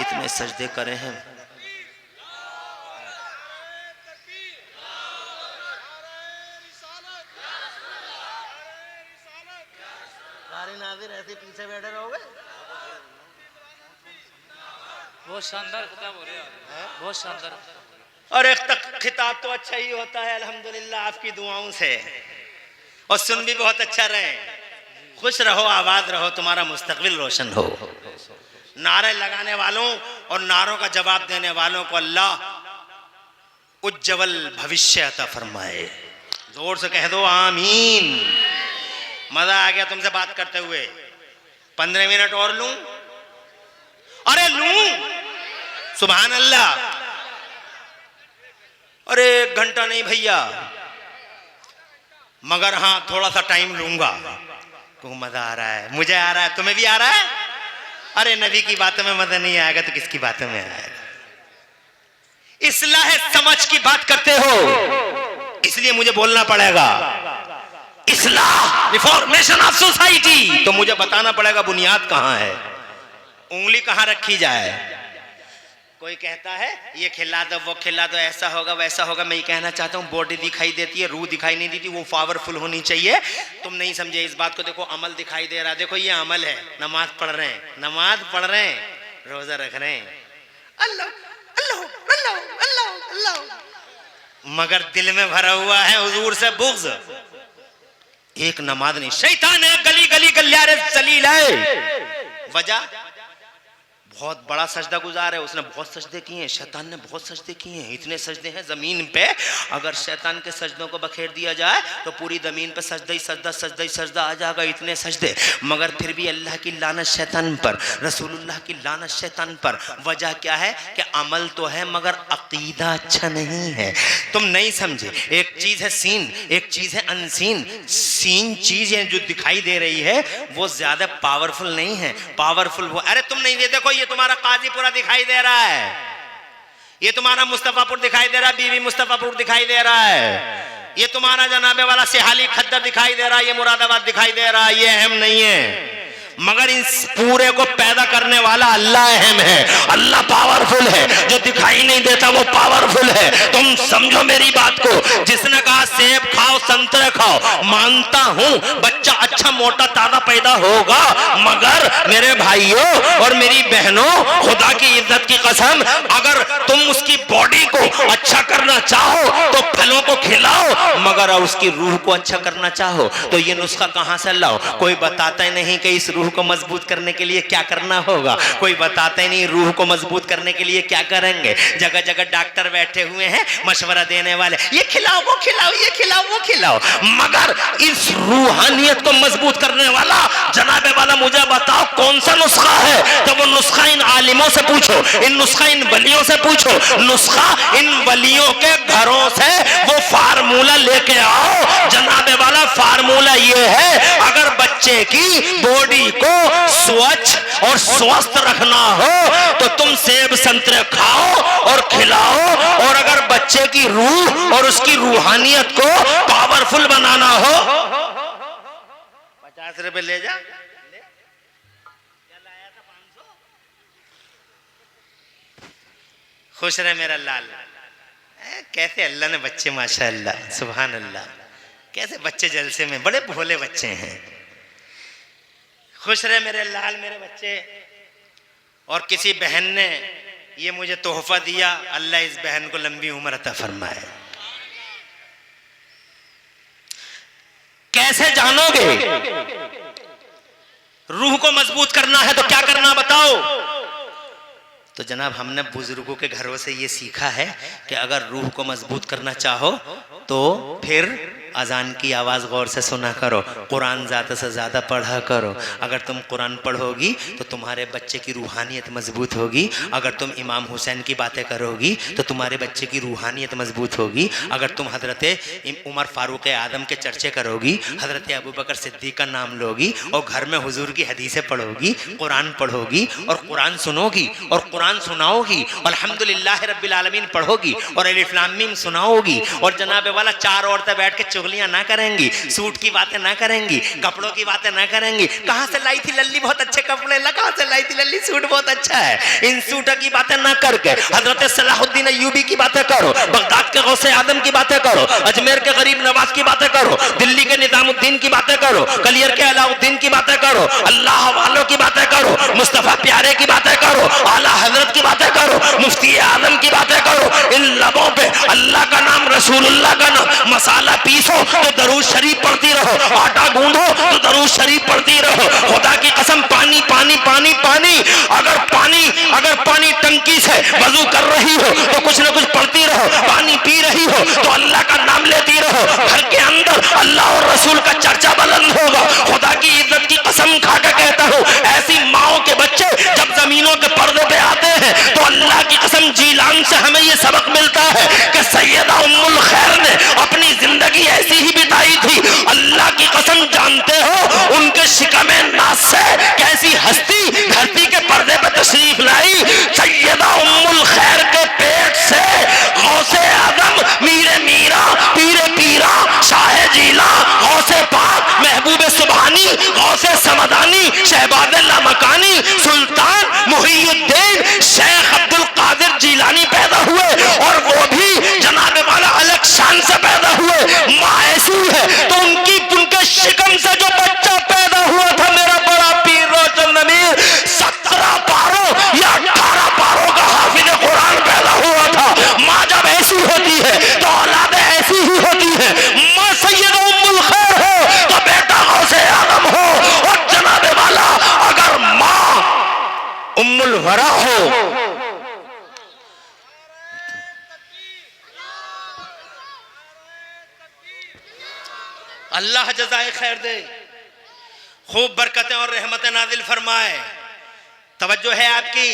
इतने सजदे करे हैं। ऐसे पीछे बैठे रहोगे? बहुत शानदार खिताब हो रहे हैं, बहुत शानदार। और एक तक खिताब तो अच्छा ही होता है अल्हम्दुलिल्लाह आपकी दुआओं से, और सुन भी बहुत अच्छा रहे। खुश रहो, आबाद रहो, तुम्हारा मुस्तकबिल रोशन हो। नारे लगाने वालों और नारों का जवाब देने वालों को अल्लाह उज्जवल भविष्य अता फरमाए। जोर से कह दो आमीन। मजा आ गया तुमसे बात करते हुए। 15 मिनट और लूं? अरे लूं? सुभान अल्लाह। अरे 1 घंटा नहीं भैया, मगर हाँ थोड़ा सा टाइम लूंगा क्योंकि मजा आ रहा है, मुझे आ रहा है, तुम्हें भी आ रहा है। अरे नबी की बातों में मजा नहीं आएगा तो किसकी बातों में आएगा? इस्लाह समझ की बात करते हो इसलिए मुझे बोलना पड़ेगा। इस्लाह रिफॉर्मेशन ऑफ सोसाइटी, तो मुझे बताना पड़ेगा बुनियाद कहां है, उंगली कहां रखी जाए। कोई कहता है ये खिला दो, वो खिला दो, ऐसा होगा वैसा होगा। मैं ये कहना चाहता हूँ बॉडी दिखाई देती है, रूह दिखाई नहीं देती, वो पावरफुल होनी चाहिए। तुम नहीं समझे इस बात को। देखो अमल दिखाई दे रहा है, देखो ये अमल है, नमाज पढ़ रहे हैं, नमाज पढ़ रहे हैं, रोजा रख रहे हैं, अल्लाह अल्लाह अल्लाह अल्लाह अल्लाह, मगर दिल में भरा हुआ है हुजूर से बुग़्ज़। एक नमाज नहीं, शैतान है, गली गली गलियारे जलील है। वजह बहुत बड़ा सजदा गुजार है, उसने बहुत सजदे किए हैं, शैतान ने बहुत सजदे किए हैं। इतने सजदे हैं जमीन पे, अगर शैतान के सजदों को बखेर दिया जाए तो पूरी जमीन पे सजदा ही सजदा, सजदा ही सजदा आ जाएगा, इतने सजदे। मगर फिर भी अल्लाह की लानत शैतान पर, रसूलुल्लाह की लानत शैतान पर। वजह क्या है कि अमल तो है मगर अकीदा अच्छा नहीं है। तुम नहीं समझे। एक चीज है सीन, एक चीज है अनसीन। सीन चीज है जो दिखाई दे रही है वो ज्यादा पावरफुल नहीं है, पावरफुल वो। अरे तुम नहीं, ये देखो ये तुम्हारा काजीपुरा दिखाई दे रहा है, ये तुम्हारा मुस्तफापुर दिखाई दे रहा है, बीवी मुस्तफापुर दिखाई दे रहा है, ये तुम्हारा जनाबे वाला सिहाली खद्दर दिखाई दे रहा है, ये मुरादाबाद दिखाई दे रहा है। ये अहम नहीं है, मगर इस पूरे को पैदा करने वाला अल्लाह अहम है। अल्लाह पावरफुल है, जो दिखाई नहीं देता वो पावरफुल है। तुम समझो मेरी बात को। जिसने कहा सेब खाओ संतरे खाओ, मानता हूं बच्चा अच्छा मोटा ताजा पैदा होगा, मगर मेरे भाइयों और मेरी बहनों, खुदा की इज्जत की कसम, अगर तुम उसकी बॉडी को अच्छा करना चाहो तो फलों को खिलाओ, मगर उसकी रूह को अच्छा करना चाहो तो ये नुस्खा कहां से लाओ? कोई बताता ही नहीं कि इस रूह रूह को मजबूत करने के लिए क्या करना होगा, कोई बताते नहीं। रूह को मजबूत करने के लिए क्या करेंगे? जगह जगह डॉक्टर बैठे हुए हैं मशवरा देने वाले, ये खिलाओ वो खिलाओ, ये खिलाओ वो खिलाओ, मगर इस रूहानियत को मजबूत करने वाला जनाबे वाला मुझे बताओ कौन सा नुस्खा है? तो वो नुस्खा इन आलिमों से पूछो, इन नुस्खा इन वलियों से पूछो, नुस्खा इन वलियों के घरों से वो फार्मूला लेके आओ। जनाबे वाला फार्मूला ये है, अगर बच्चे की बॉडी को स्वच्छ और स्वस्थ रखना हो तो तुम सेब संतरे खाओ और खिलाओ, और अगर बच्चे की रूह और उसकी रूहानियत को पावरफुल बनाना हो 50 रुपए ले जा। खुश रहे मेरा लाल। कैसे अल्लाह ने बच्चे, माशाअल्लाह सुभान अल्लाह, कैसे बच्चे जलसे में, बड़े भोले बच्चे हैं। खुश रहे मेरे लाल, मेरे बच्चे। और किसी बहन ने ये मुझे तोहफा दिया, अल्लाह इस बहन को लंबी उम्र अता फरमाए। कैसे जानोगे? रूह को मजबूत करना है तो क्या करना बताओ? तो जनाब हमने बुजुर्गों के घरों से ये सीखा है कि अगर रूह को मजबूत करना चाहो तो फिर अजान की आवाज़ गौर से सुना करो, कुरान ज़्यादा से ज़्यादा पढ़ा करो। अगर तुम कुरान पढ़ोगी तो तुम्हारे बच्चे की रूहानियत मजबूत होगी। अगर तुम इमाम हुसैन की बातें करोगी तो तुम्हारे बच्चे की रूहानियत मजबूत होगी। अगर तुम हज़रत उमर फारूक आदम के चर्चे करोगी, हज़रत अबू बकर सिद्दीक़ का नाम लोगी और घर में हुजूर की हदीसें पढ़ोगी, कुरान पढ़ोगी और कुरान सुनोगी और कुरान सुनाओगी, अल्हम्दुलिल्लाह रब्बिल आलमीन पढ़ोगी और अलिफ लाम मीम सुनाओगी, और जनाबे वाला 4 औरतें बैठ के चुगलियां ना करेंगी, सूट की बातें ना करेंगी, कपड़ों की बातें ना करेंगी। कहां से लाई थी लल्ली बहुत अच्छे कपड़े, कहां से लाई थी लल्ली सूट बहुत अच्छा है। इन सूटों की बातें ना करके हजरत सलाहुद्दीन अय्यूबी की बातें करो, बगदाद के गौसे आदम की बातें करो, अजमेर के गरीब नवाज की बातें करो, दिल्ली के निजामुद्दीन की बातें करो, कलियर के अलाउद्दीन की बातें करो, अल्लाह वालों की बातें करो, मुस्तफा प्यारे की बातें करो, आला हजरत की बातें करो, मुफ्ती आजम की बातें करो। इन लबों पे अल्लाह का नाम, रसूलुल्लाह का नाम, मसाला पीसो तो दरूद शरीफ पढ़ती रहो, आटा गूंदो तो दरूद शरीफ पढ़ती रहो। खुदा की कसम पानी पानी पानी पानी, अगर पानी टंकी से वजू कर रही हो तो कुछ ना कुछ पढ़ती रहो, पानी पी रही हो तो अल्लाह का नाम लेती रहो। घर के अंदर अल्लाह और रसूल का चर्चा बुलंद होगा। खुदा की इज्जत की कसम खा के कहता हूँ, ऐसी माओ के बच्चे जब जमीनों के पर्दे पे आते हैं तो अल्लाह की कसम जीलान से हमें ये सबक मिलता है कि सैयदा उम्मुल खैर ने अपनी जिंदगी ऐसी ही बिताई थी। अल्लाह की कसम जानते हो उनके शिकमे नास से कैसी हस्ती धरती के पर्दे पे तशरीफ लाई। सैयदा उम्मुल खैर के पेट से गौसे आदम, मीरे मीरा, पीरे पीरा, शाह जीला, गौसे पाक, महबूबे सुबहानी, गौसे समदानी, शहबाज लामकानी, सुल्तान मुहियुद्दीन शेख अब्दुल कादिर जीलानी पैदा हुए, और वो भी जनाबे वाला अलग शान से पैदा हुए। माँ ऐसी है तो उनके शिकम से जो बच्चा पैदा हुआ था, मेरा बड़ा पीर रोशन अमीर, 17 पारों या 18 पारों का हाफिज कुरान पैदा हुआ था। माँ जब ऐसी होती है तो औलादे ऐसी ही होती है। माँ सैयदा उम्मुल खैर हो तो बेटा गौसे आदम हो, और जनाबे वाला अगर माँ उम्मुल वरा हो। अल्लाह जज़ाए खैर दे, खूब बरकतें और रहमतें नाजिल फरमाए। तवज्जो है आपकी।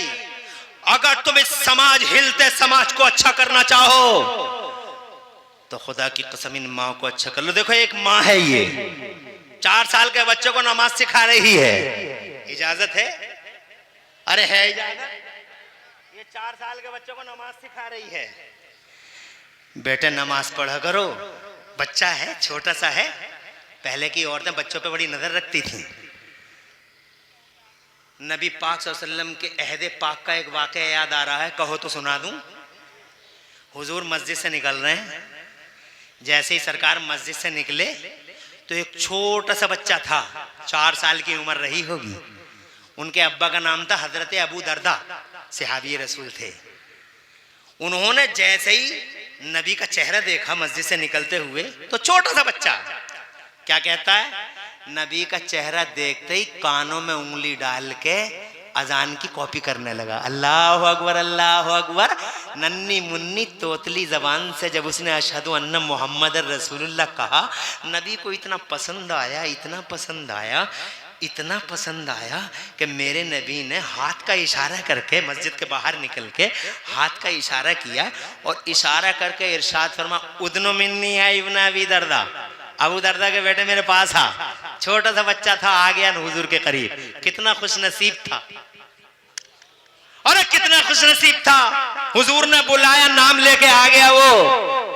अगर तुम इस समाज, हिलते समाज को अच्छा करना चाहो तो खुदा की कसम इन माँ को अच्छा कर लो। देखो एक माँ है, ये 4 साल के बच्चों को नमाज सिखा रही है। इजाजत है? अरे है इजाजत? ये 4 साल के बच्चों को नमाज सिखा रही है। बेटे नमाज पढ़ा करो, बच्चा है, छोटा सा है। पहले की औरतें बच्चों पे बड़ी नजर रखती थी। नबी पाक सल्लल्लाहु अलैहि वसल्लम के अहद पाक का एक वाक़या याद आ रहा है, कहो तो सुना दूं। हुजूर मस्जिद से निकल रहे हैं, जैसे ही सरकार मस्जिद से निकले तो एक छोटा सा बच्चा था, 4 साल की उम्र रही होगी। उनके अब्बा का नाम था हजरत अबू दरदा, सहाबी रसूल थे। उन्होंने जैसे ही नबी का चेहरा देखा मस्जिद से निकलते हुए तो छोटा सा बच्चा क्या कहता है, नबी का चेहरा देखते ही कानों में उंगली डाल के अजान की कॉपी करने लगा। अल्लाह अकबर अल्लाह अकबर। नन्नी मुन्नी तोतली जबान से जब उसने अशहदु अन्ना मोहम्मद रसूलुल्लाह कहा, नबी को इतना पसंद आया, इतना पसंद आया, इतना पसंद आया कि मेरे नबी ने हाथ का इशारा करके मस्जिद के बाहर निकल के हाथ का इशारा किया और इशारा करके इरशाद फरमा, उदनो मिन्नी है इब्न अबी दर्दा, अबू दर्दा के बेटे मेरे पास आ। छोटा सा बच्चा था, आ गया हुजूर के करीब। कितना खुश नसीब था, अरे कितना खुश नसीब था। हुजूर ने बुलाया, नाम लेके आ गया वो।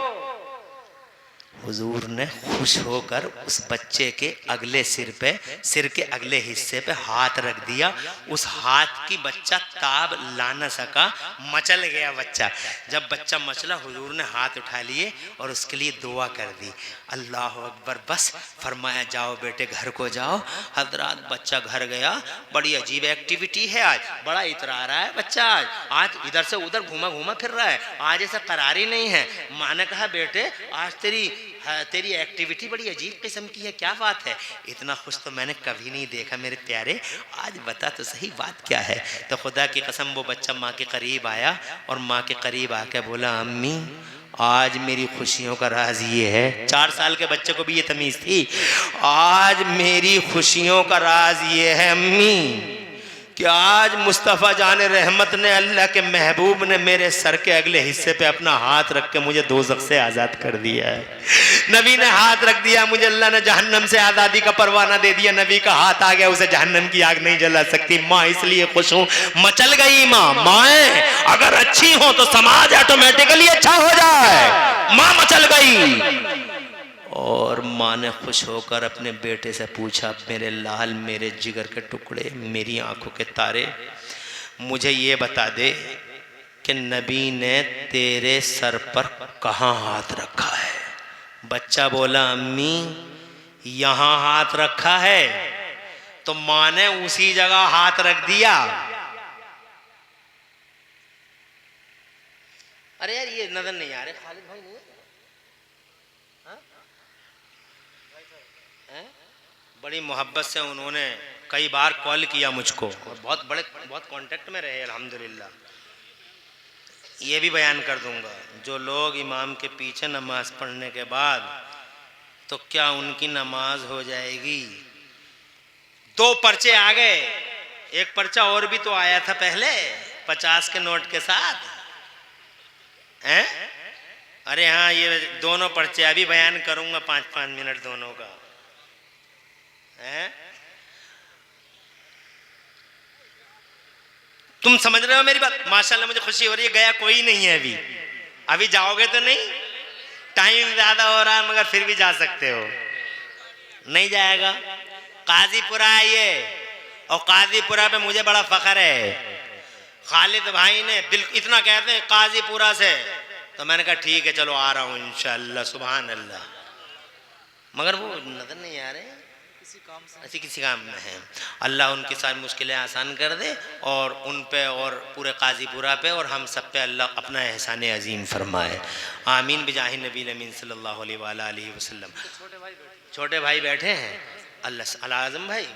हुजूर ने खुश होकर उस बच्चे के अगले सिर के अगले हिस्से पे हाथ रख दिया। उस हाथ की बच्चा ताब ला न सका, मचल गया बच्चा। जब बच्चा मचला, हुजूर ने हाथ उठा लिए और उसके लिए दुआ कर दी। अल्लाह अकबर। बस फरमाया, जाओ बेटे घर को जाओ। हजरात बच्चा घर गया। बड़ी अजीब एक्टिविटी है आज, बड़ा इतरा रहा है बच्चा। आज इधर से उधर घूमा घूमा फिर रहा है, आज ऐसा करारी नहीं है। माँ ने कहा, बेटे आज तेरी एक्टिविटी बड़ी अजीब किस्म की है, क्या बात है? इतना खुश तो मैंने कभी नहीं देखा मेरे प्यारे, आज बता तो सही बात क्या है। तो खुदा की कसम वो बच्चा माँ के करीब आया और माँ के करीब आके बोला, अम्मी आज मेरी खुशियों का राज ये है। 4 साल के बच्चे को भी ये तमीज थी। आज मेरी खुशियों का राज ये है अम्मी कि आज मुस्तफ़ा जान रहमत ने, अल्लाह के महबूब ने मेरे सर के अगले हिस्से पे अपना हाथ रख के मुझे दोज़ख से आज़ाद कर दिया है। नबी ने हाथ रख दिया, मुझे अल्लाह ने जहन्नम से आज़ादी का परवाना दे दिया। नबी का हाथ आ गया, उसे जहन्नम की आग नहीं जला सकती। माँ इसलिए खुश हूँ, मचल गई माँ। माएँ अगर अच्छी हो तो समाज ऑटोमेटिकली अच्छा हो जाए। माँ मचल गई। और माँ ने खुश होकर अपने बेटे से पूछा, मेरे लाल, मेरे जिगर के टुकड़े, मेरी आंखों के तारे, मुझे ये बता दे कि नबी ने तेरे सर पर कहाँ हाथ रखा है? बच्चा बोला, अम्मी यहाँ हाथ रखा है। तो माँ ने उसी जगह हाथ रख दिया। अरे यार ये नजर नहीं आ रहे, खालिद भाई नहीं है? बड़ी मोहब्बत से उन्होंने कई बार कॉल किया मुझको और बहुत कांटेक्ट में रहे अल्हम्दुलिल्लाह। ये भी बयान कर दूंगा, जो लोग इमाम के पीछे नमाज पढ़ने के बाद, तो क्या उनकी नमाज हो जाएगी? 2 पर्चे आ गए, एक पर्चा और भी तो आया था पहले 50 के नोट के साथ हैं? अरे हाँ, ये दोनों पर्चे अभी बयान करूंगा 5-5 मिनट दोनों का है। तुम समझ रहे हो मेरी बात? माशाल्लाह मुझे खुशी हो रही है। गया कोई नहीं है अभी जाओगे तो नहीं? टाइम ज्यादा हो रहा है मगर फिर भी जा सकते हो। नहीं जाएगा? काजीपुरा है ये, और काजीपुरा पे मुझे बड़ा फख्र है। खालिद भाई ने दिल इतना कहते हैं काजीपुरा से, तो मैंने कहा ठीक है चलो आ रहा हूँ इंशाअल्लाह। सुभान अल्लाह। मगर वो नजर नहीं आ रहे, किसी काम में है। अल्लाह उनकी सारी मुश्किलें आसान कर दे और उन पे और पूरे काजीपुरा पे और हम सब पे अल्लाह अपना एहसान अजीम फरमाए। आमीन बिजाहि नबी अमीन सल्लल्लाहु अलैहि वसल्लम। छोटे भाई बैठे हैं, अल्लाह आज़म भाई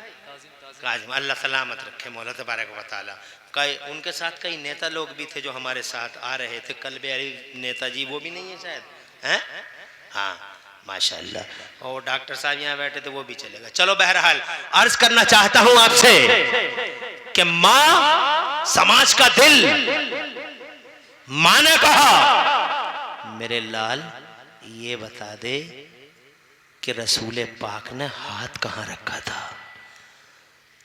काजिम, अल्लाह सलामत रखे मौला तबारक व तआला। कई उनके साथ कई नेता लोग भी थे जो हमारे साथ आ रहे थे। कल्बे अली नेताजी वो भी नहीं है शायद, हैं? हाँ माशाअल्लाह। और डॉक्टर साहब यहाँ बैठे थे, वो भी चलेगा। चलो बहरहाल अर्ज करना चाहता हूं आपसे कि माँ समाज का दिल। माँ ने कहा, मेरे लाल ये बता दे कि रसूल पाक ने हाथ कहाँ रखा था?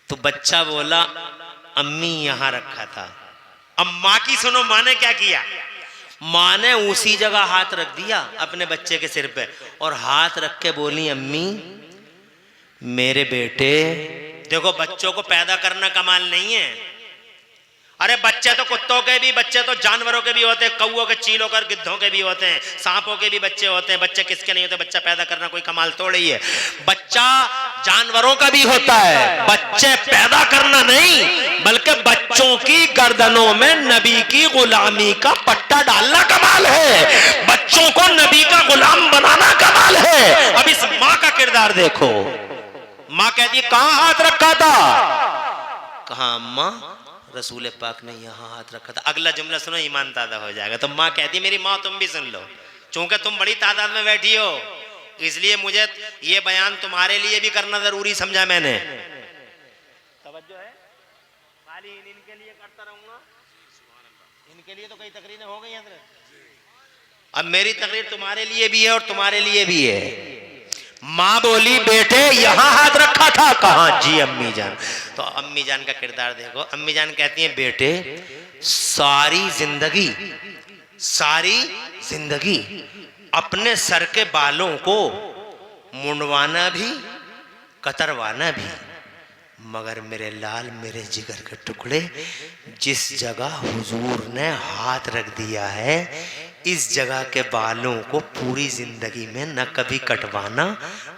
तो बच्चा बोला, अम्मी यहाँ रखा था। अब माँ की सुनो, माँ ने क्या किया? माँ ने उसी जगह हाथ रख दिया अपने बच्चे के सिर पे और हाथ रख के बोली, अम्मी मेरे बेटे। देखो बच्चों को पैदा करना कमाल नहीं है। अरे बच्चे तो कुत्तों के भी, बच्चे तो जानवरों के भी होते हैं, कौओं के, चीलों के, गिद्धों के भी होते हैं, सांपों के भी बच्चे होते हैं। बच्चे किसके नहीं होते? बच्चा पैदा करना कोई कमाल थोड़ी ही है। बच्चा जानवरों का भी होता है। बच्चे पैदा करना नहीं बल्कि बच्चों की गर्दनों में नबी की गुलामी का पट्टा डालना कमाल है। बच्चों को नबी का गुलाम बनाना कमाल है। अब इस माँ का किरदार देखो। माँ कहती है कहाँ हाथ रखा था? कहा अम्मा रसूल पाक ने यहाँ हाथ रखा था। अगला जुमला सुनो, ईमान ताज़ा हो जाएगा। तो माँ कहती है मेरी माँ तुम भी सुन लो, चूंकि तुम बड़ी तादाद में बैठी हो इसलिए मुझे ये बयान तुम्हारे लिए भी करना जरूरी समझा मैंने। तवज्जो है, खाली इनके लिए करता रहूंगा, इनके लिए तो कई तकरीरें हो गई हैं। अब मेरी तकरीर तुम्हारे लिए भी है और तुम्हारे लिए भी है। माँ बोली बेटे यहाँ हाथ रखा था? कहा जी अम्मी जान। तो अम्मी जान का किरदार देखो। अम्मी जान कहती हैं बेटे सारी जिंदगी अपने सर के बालों को मुंडवाना भी कतरवाना भी, मगर मेरे लाल मेरे जिगर के टुकड़े जिस जगह हुजूर ने हाथ रख दिया है इस जगह के बालों को पूरी जिंदगी में न कभी कटवाना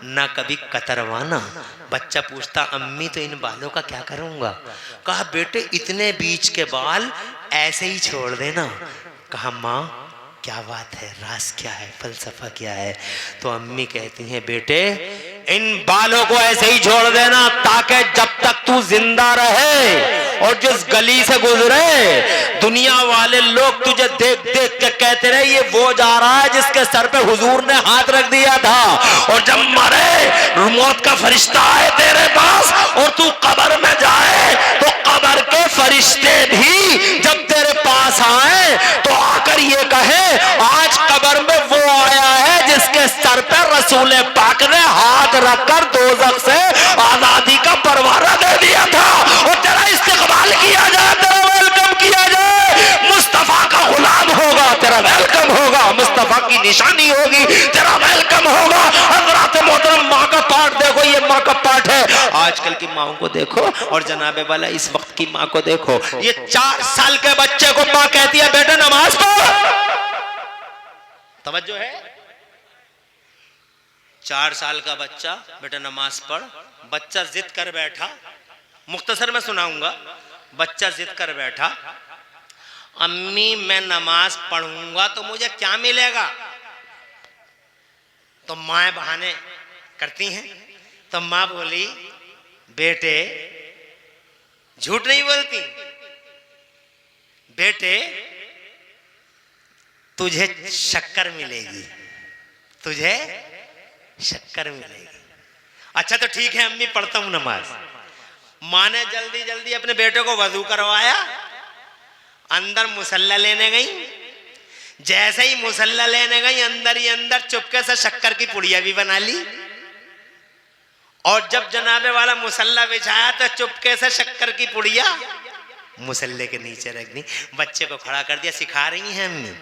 न कभी कतरवाना। बच्चा पूछता अम्मी तो इन बालों का क्या करूंगा? कहा बेटे इतने बीच के बाल ऐसे ही छोड़ देना। कहा माँ क्या बात है, राज क्या है, फलसफा क्या है? तो अम्मी कहती हैं बेटे इन बालों को ऐसे ही छोड़ देना ताकि जब तक तू जिंदा रहे और जिस गली से गुजरे दुनिया वाले लोग तुझे देख देख के कहते रहे ये वो जा रहा है जिसके सर पे हुजूर ने हाथ रख दिया था। और जब मरे मौत का फरिश्ता आए तेरे पास और तू कब्र में जाए तो कब्र के फरिश्ते भी जब तेरे पास आए तो आकर ये कहे आज कब्र में वो आया है जिसके सर पे रसूल पाक ने हाथ रखकर दोज़ख से आजादी का परवाना दे दिया था। और तेरा इस्तेकबाल किया जाए, तेरा वेलकम किया जाए, मुस्तफा का गुलाम होगा, तेरा वेलकम होगा, मुस्तफा की निशानी होगी, तेरा वेलकम होगा। हज़रात मोहतरम माँ का पाठ देखो, ये माँ का पाठ है। आजकल की माओ को देखो और जनाबे वाला इस वक्त की माँ को देखो। ये 4 साल के बच्चे को माँ कहती है बेटा नमाज पढ़। तवज्जो है, 4 साल का बच्चा बेटा नमाज पढ़। बच्चा जिद कर बैठा, मुख्तसर में सुनाऊंगा। बच्चा जिद कर बैठा अम्मी मैं नमाज पढ़ूंगा तो मुझे क्या मिलेगा? तो माँ बहाने करती हैं। तो माँ बोली बेटे झूठ नहीं बोलती, बेटे तुझे शक्कर मिलेगी, तुझे शक्कर मिलेगी। अच्छा तो ठीक है अम्मी पढ़ता हूं नमाज। माँ ने जल्दी जल्दी अपने बेटे को वजू करवाया, अंदर मुसल्ला लेने गई। जैसे ही मुसल्ला लेने गई अंदर ही अंदर चुपके से शक्कर की पुड़िया भी बना ली। और जब जनाबे वाला मुसल्ला बिछाया तो चुपके से शक्कर की पुड़िया मुसल्ले के नीचे रख दी। बच्चे को खड़ा कर दिया, सिखा रही हैं अम्मी।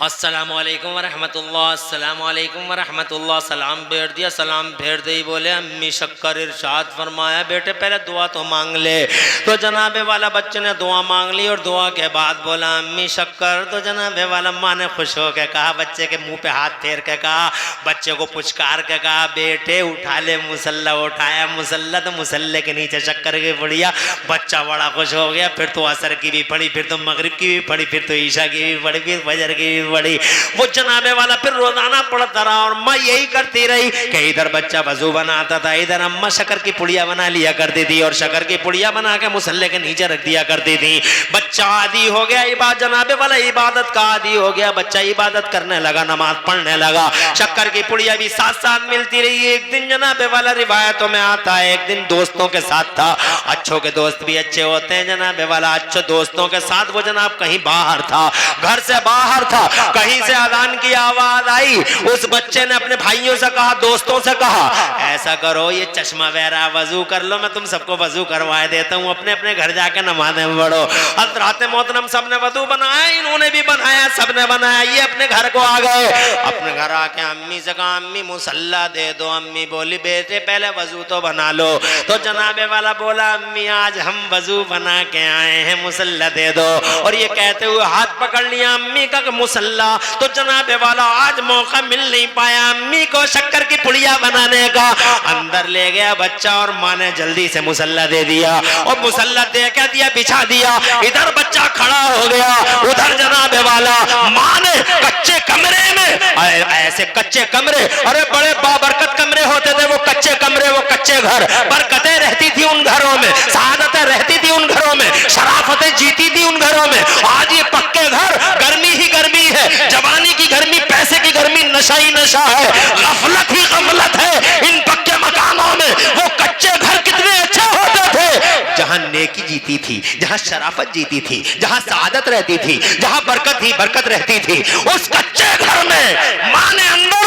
अस्सलामु अलैकुम वरहमतुल्लाह, अस्सलामु अलैकुम वरहमतुल्लाह। सलाम भेज दिया, सलाम भेज दे बोले अम्मी शक्कर इरशाद फरमाया बेटे पहले दुआ तो मांग ले। तो जनाबे वाला बच्चे ने दुआ मांग ली और दुआ के बाद बोला अम्मी शक्कर। तो जनाबे वाला माँ ने खुश हो के कहा, बच्चे के मुंह पे हाथ फेर के कहा, बच्चे को पुचकार के कहा बेटे उठा ले मुसल्ला। उठाया मुसल्ला तो मुसल्ले के नीचे शक्कर की पुड़िया। बच्चा बड़ा खुश हो गया। फिर तो असर की भी पढ़ी, फिर तो मगरिब की भी पढ़ी, फिर तो ईशा की भी पढ़ी, फिर फजर की भी पढ़ी। वो जनाबे वाला फिर रोजाना पढ़ता रहा और माँ यही करती रही कि इधर बच्चा वजू बनाता था, इधर अम्मा शक्कर की पुड़िया बना लिया करती थी और शक्कर की पुड़िया बना के मुसल्ले के नीचे रख दिया करती थी। बच्चा आदी हो गया, इबादत जनाबे वाला इबादत का आदी हो गया। बच्चा इबादत करने लगा, नमाज पढ़ने लगा। शक्कर की पुड़िया भी साथ साथ मिलती रही। एक दिन जनाबे वाला रिवायतों में आता है एक दिन दोस्तों के साथ था। अच्छों के दोस्त भी अच्छे होते हैं। जनाबे वाला अच्छे दोस्तों के साथ वो जनाब कहीं बाहर था, घर से बाहर था। कहीं से अजान की आवाज आई। उस बच्चे ने अपने भाइयों से कहा, दोस्तों से कहा ऐसा करो ये चश्मा वगैरह वजू कर लो, मैं तुम सबको वजू करवा देता हूँ, अपने अपने घर जाके नमाज़ें पढ़ो। हज़रात मोहतरम सबने वजू बनाया, इन्होंने भी बनाया, सबने बनाया। ये अपने घर को आ गए। अपने घर आके अम्मी से कहा अम्मी मुसल्ला दे दो। अम्मी बोली बेटे पहले वजू तो बना लो। तो जनाबे वाला बोला अम्मी आज हम वजू बना के आए हैं, मुसल्ला दे दो। और ये कहते हुए हाथ पकड़ लिया अम्मी का मुसल्ला मुसल्ला। तो जनाबे वाला आज मौका मिल नहीं पाया अम्मी को शक्कर की पुड़िया बनाने का। अंदर ले गया बच्चा और माँ ने जल्दी से मुसल्ला दे दिया और मुसल्ला दे क्या दिया, बिछा दिया। इधर बच्चा खड़ा हो गया, उधर जनाबे वाला माँ ने कच्चे कमरे में, ऐसे कच्चे कमरे, अरे बड़े बाबरकत कमरे होते थे वो कच्चे कमरे, वो कच्चे घर, बरकतें रहती थी उन घरों में, सआदतें रहती थी उन घरों में, शराफतें जीती थी उन घरों में। आज ये पक्के घर, गर्मी ही गर्मी है, जवानी की गर्मी, पैसे की गर्मी, नशा ही नशा है, गफलत ही गफलत है इन पक्के मकानों में। वो कच्चे घर कितने अच्छे होते थे, जहां नेकी जीती थी, जहां शराफत जीती थी, जहां सआदत रहती थी, जहां बरकत ही बरकत रहती थी। उस कच्चे घर में मां ने अंदर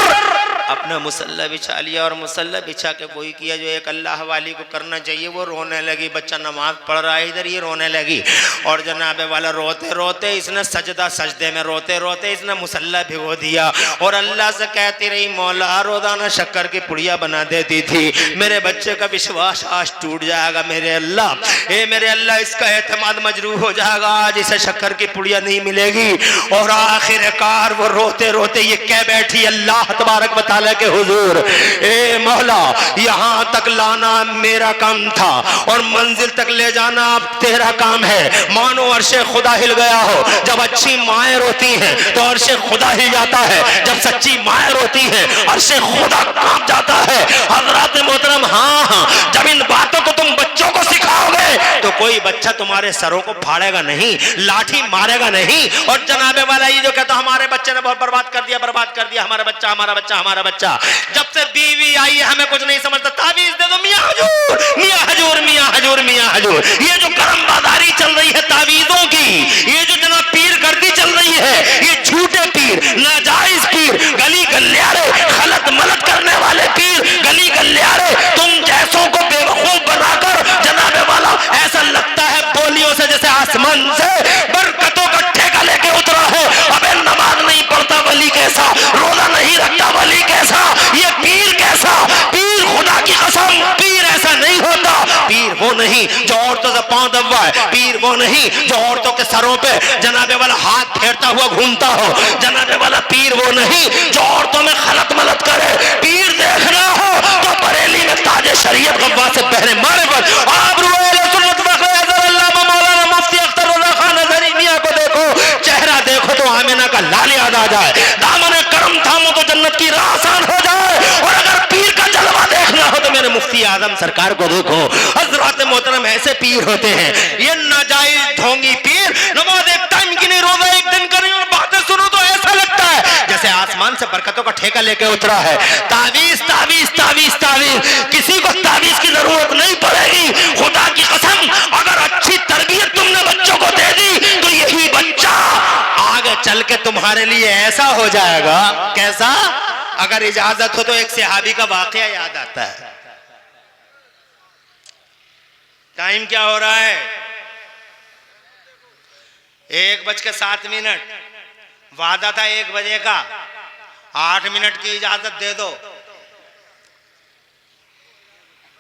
अपना मुसल्ला बिछा लिया और मुसल्ला बिछा के वही किया जो एक अल्लाह वाली को करना चाहिए। वो रोने लगी, बच्चा नमाज पढ़ रहा है, इधर ये रोने लगी और जनाबे वाला रोते रोते इसने सजदे में रोते रोते इसने मुसल्ला भिगो दिया और अल्लाह से कहती रही, मौला रोजाना शक्कर की पुड़िया बना देती थी, मेरे बच्चे का विश्वास आज टूट जाएगा मेरे अल्लाह, मेरे अल्लाह इसका एतमाद मजरूह हो जाएगा, आज इसे शक्कर की पुड़िया नहीं मिलेगी। और आखिरकार वो रोते रोते ये कह बैठी अल्लाह तबारक व तआला के हुजूर, ए मौला यहाँ तक लाना मेरा काम था और मंजिल तक ले जाना अब तेरा काम है। मानो अर्शे खुदा हिल गया हो, जब अच्छी माएँ रोती हैं तो अर्शे खुदा हिल जाता है, जब सच्ची माएँ रोती हैं अर्शे खुदा कांप जाता है। हज़रात मोहतरम, हाँ, जब इन बातों को तुम बच्चों को सिखाओगे तो कोई बच्चा तुम्हारे सरों को फाड़ेगा नहीं, लाठी मारेगा नहीं। और जनाबे वाला ये जो कहता हमारे बच्चे ने बहुत बर्बाद कर दिया, बर्बाद कर दिया, हमारा बच्चा, हमारा बच्चा, हमारा बच्चा, जब से बीवी आई है हमें कुछ नहीं समझता, तावीज दे दो मियां हजूर, मियां हजूर, मियां हजूर, मियां हजूर। ये जो करम बाजारी चल रही है तावीजों की, ये जो जनाब पीर गर्दी चल रही है, ये झूठे पीर, नाजायज पीर, गली गलियारे, खलत मलत करने वाले पीर, गली गलियारे, तुम जैसों को बेवकूफ बनाकर जनाबे वाला ऐसा लगता है बोलियों से जैसे आसमान से बरकतों का ठेका लेके उतरा है। अबे नमाज नहीं पढ़ता वली कैसा, रोजा नहीं रखता वली कैसा, ये पीर कैसा? पीर खुदा की कसम, पीर ऐसा नहीं होता। पीर वो नहीं जो औरतों से पांव दबाए, पीर वो नहीं जो औरतों के सरों पे जनाबे वाला हाथ फेरता हुआ घूमता हो, जनाबे वाला पीर वो नहीं जो औरतों में खलत मलत करे। पीर देखना हो तो बरेली में ताजे शरीयत गव्वा से बहरे मारे पर आप मुफ्ती अख्तर रज़ा खान नज़री मियां को देखो, चेहरा देखो तो आमिना का लाल याद आ जाए, दामन करम थामो तो जन्नत की राह आसान हो जाए। और अगर पीर का जलवा देखना हो तो मेरे मुफ्ती आजम सरकार को देखो। हज़रात मोहतरम ऐसे पीर होते हैं, ये नाजायज ढोंगी पीर, नमाज एक टाइम की नहीं, रोजा एक दिन करें और बातें सुनो तो ऐसा लगता है जैसे आसमान से बरकतों का ठेका लेके उतरा है। तावीज तावीज तावीज तावीज, किसी को तावीज की जरूरत नहीं पड़ेगी। खुदा की कसम, अगर अच्छी तरबियत तुमने बच्चों को दे दी तो यही बच्चा आगे चल के तुम्हारे लिए ऐसा हो जाएगा। कैसा? अगर इजाजत हो तो एक सहाबी का वाकया याद आता है। टाइम क्या हो रहा है? 1:07। वादा था 1 बजे का, 8 मिनट की इजाजत दे दो,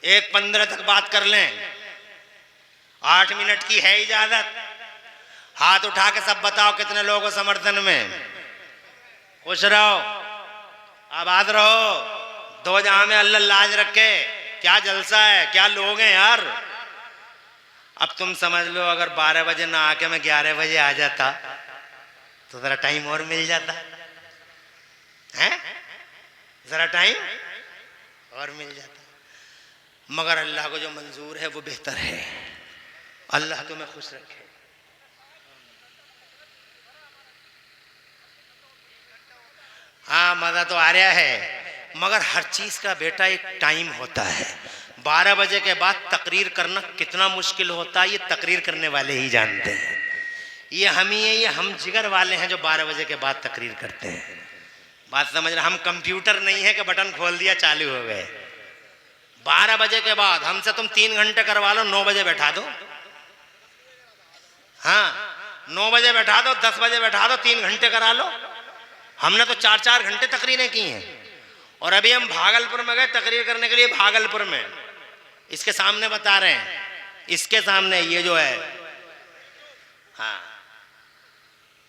1:15 तक बात कर लें। 8 मिनट की है इजाजत। हाथ उठा के सब बताओ कितने लोगों समर्थन में। खुश रहो, आबाद रहो, दो जहां में अल्लाह लाज रखे। क्या जलसा है, क्या लोग हैं यार। अब तुम समझ लो अगर 12 बजे ना आके मैं 11 बजे आ जाता तो जरा टाइम और मिल जाता है, जरा टाइम और मिल जाता। मगर अल्लाह को जो मंजूर है वो बेहतर है। अल्लाह तुम्हें खुश रखे। हाँ, मजा तो आ रहा है, मगर हर चीज का बेटा एक टाइम होता है। 12 बजे के बाद तकरीर करना कितना मुश्किल होता है ये तकरीर करने वाले ही जानते हैं। ये हम ही है, ये हम जिगर वाले हैं जो 12 बजे के बाद तकरीर करते हैं। बात समझ रहे? हम कंप्यूटर नहीं है कि बटन खोल दिया चालू हो गए। 12 बजे के बाद हमसे तुम 3 घंटे करवा लो, 9 बजे बैठा दो। हाँ, 9 बजे बैठा दो, 10 बजे बैठा दो, 3 घंटे करा लो। हमने तो 4-4 घंटे तकरीरें की हैं। और अभी हम भागलपुर में गए तकरीर करने के लिए। भागलपुर में इसके सामने बता रहे हैं, इसके सामने ये जो है, हाँ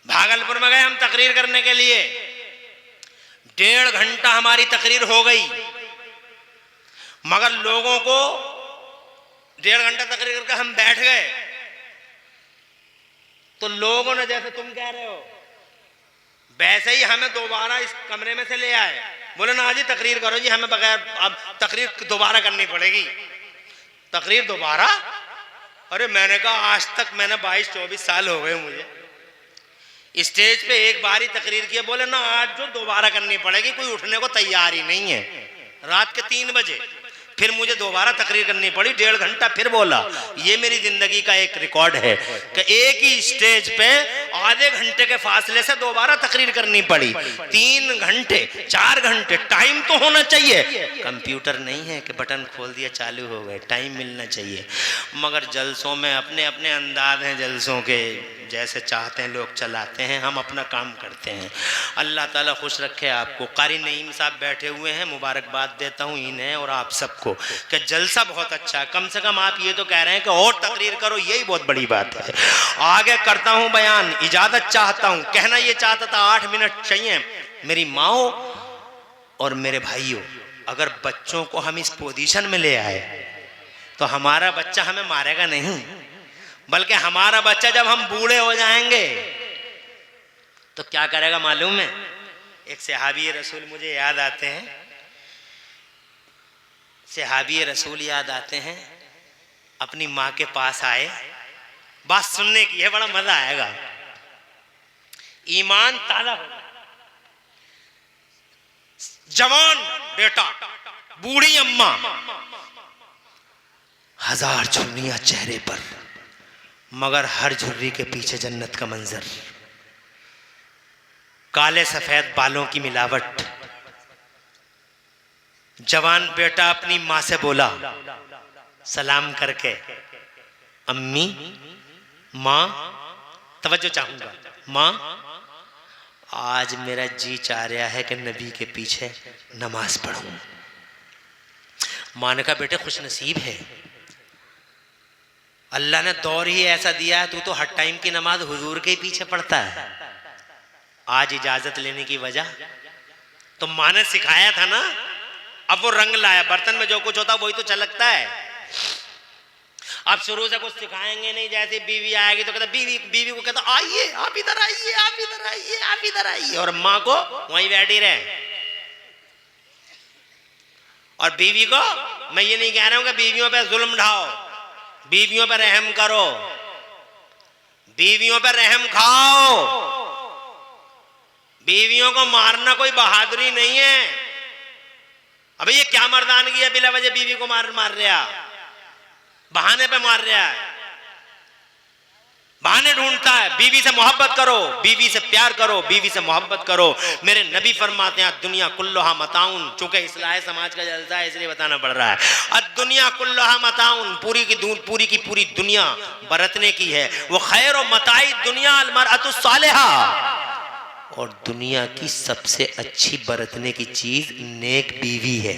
भागलपुर में गए हम तकरीर करने के लिए, 1.5 घंटा हमारी तकरीर हो गई, मगर लोगों को 1.5 घंटा तकरीर करके हम बैठ गए तो लोगों ने जैसे तुम कह रहे हो वैसे ही हमें दोबारा इस कमरे में से ले आए। बोले ना जी तकरीर करो जी, हमें बगैर अब तकरीर दोबारा करनी पड़ेगी। तकरीर दोबारा? अरे मैंने कहा आज तक मैंने 22-24 साल हो गए मुझे स्टेज पे एक बार ही तकरीर की। बोले ना आज जो दोबारा करनी पड़ेगी, कोई उठने को तैयार ही नहीं है। रात के 3 बजे फिर मुझे दोबारा तकरीर करनी पड़ी, 1.5 घंटा फिर बोला। ये मेरी जिंदगी का एक रिकॉर्ड है कि एक ही स्टेज पे आधे घंटे के फासले से दोबारा तकरीर करनी पड़ी। 3 घंटे 4 घंटे टाइम तो होना चाहिए। कंप्यूटर नहीं है कि बटन खोल दिया चालू हो गए, टाइम मिलना चाहिए। मगर जलसों में अपने अपने अंदाज हैं, जलसों के जैसे चाहते हैं लोग चलाते हैं, हम अपना काम करते हैं। अल्लाह ताला खुश रखे आपको। कारी नईम साहब बैठे हुए हैं, मुबारकबाद देता हूँ इन्हें और आप सबको कि जलसा बहुत अच्छा है। कम से कम आप ये तो कह रहे हैं कि और तकरीर करो, यही बहुत बड़ी बात है। आगे करता हूँ बयान, इजाजत चाहता हूँ। कहना ये चाहता था 8 मिनट चाहिए। मेरी माओ और मेरे भाइयों, अगर बच्चों को हम इस पोजीशन में ले आए तो हमारा बच्चा हमें मारेगा नहीं, बल्कि हमारा बच्चा जब हम बूढ़े हो जाएंगे तो क्या करेगा मालूम है? एक सहाबी रसूल मुझे याद आते हैं, सहाबी रसूल याद आते हैं। अपनी माँ के पास आए, बात सुनने की है, बड़ा मजा आएगा, ईमान ताजा होगा। जवान बेटा, बूढ़ी अम्मा, 1000 झुर्रियां चेहरे पर, मगर हर झुर्री के पीछे जन्नत का मंजर। काले सफेद बालों की मिलावट। जवान बेटा अपनी माँ से बोला सलाम करके, अम्मी, माँ, तवज्जो चाहूंगा, माँ आज मेरा जी चाह रहा है कि नबी के पीछे नमाज पढ़ूं। माँ ने कहा बेटे खुश नसीब है, अल्लाह ने दौर ही ऐसा दिया है, तू तो हर टाइम की नमाज हुजूर के पीछे पढ़ता है। आज इजाजत लेने की वजह तो माँ ने सिखाया था ना, अब वो रंग लाया। बर्तन में जो कुछ होता वही तो छलकता है। अब शुरू से कुछ सिखाएंगे नहीं, जैसे बीवी आएगी तो कहता बीवी को कहता आइए आप इधर आइए, आप इधर आइए, आप इधर आइए, और माँ को वहीं बैठी रहे। और बीवी को मैं ये नहीं कह रहा हूं कि बीवियों पे जुल्म ढाओ, बीवियों पर रहम करो, बीवियों पर रहम खाओ। बीवियों को मारना कोई बहादुरी नहीं है। अबे ये क्या मर्दानगी है, बिला वजह बीवी को मार रहा, बहाने पे मार रहा है, बहाने ढूंढता है। बीवी से मोहब्बत करो, बीवी से प्यार करो, बीवी से मोहब्बत करो। मेरे नबी फरमाते हैं दुनिया कुल्लुहा मताउन, चूंकि इस्लाह समाज का जलसा है इसलिए बताना पड़ रहा है। दुनिया कुल्लुहा मताउन, पूरी की पूरी दुनिया बरतने की है। वो खैर व मताई दुनिया अल मरअतु सालिहा, और दुनिया की सबसे अच्छी बरतने की चीज नेक बीवी है।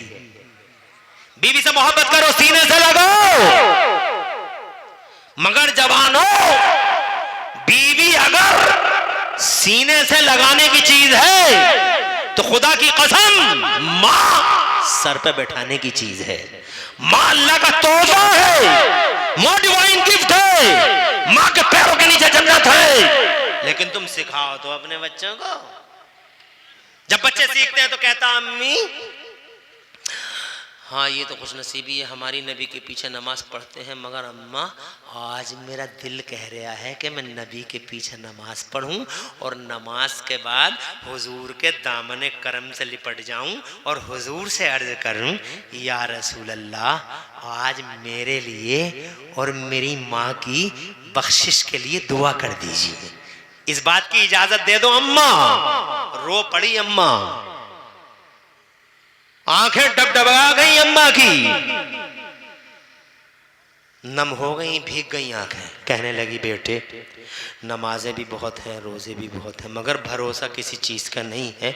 बीवी से मोहब्बत करो, सीने से लगाओ। मगर जवानों, बीवी अगर सीने से लगाने की चीज है तो खुदा की कसम मां सर पे बैठाने की चीज है। मां अल्लाह का तोहफा है, मां डिवाइन गिफ्ट है, मां के पैरों के नीचे जन्नत है। लेकिन तुम सिखाओ तो अपने बच्चों को। जब बच्चे सीखते हैं तो कहता अम्मी हाँ ये तो खुशनसीबी है, हमारी नबी के पीछे नमाज पढ़ते हैं, मगर अम्मा आज मेरा दिल कह रहा है कि मैं नबी के पीछे नमाज पढ़ूं और नमाज के बाद हुजूर के दामने करम से लिपट जाऊं और हुजूर से अर्ज करूं या रसूल अल्लाह आज मेरे लिए और मेरी माँ की बख्शिश के लिए दुआ कर दीजिए। इस बात की इजाजत दे दो अम्मा। रो पड़ी अम्मा, आंखें डबडबा गई अम्मा की, नम हो गई, भीग गई आंखें। कहने लगी बेटे नमाजें भी बहुत हैं, रोज़े भी बहुत हैं, मगर भरोसा किसी चीज़ का नहीं है।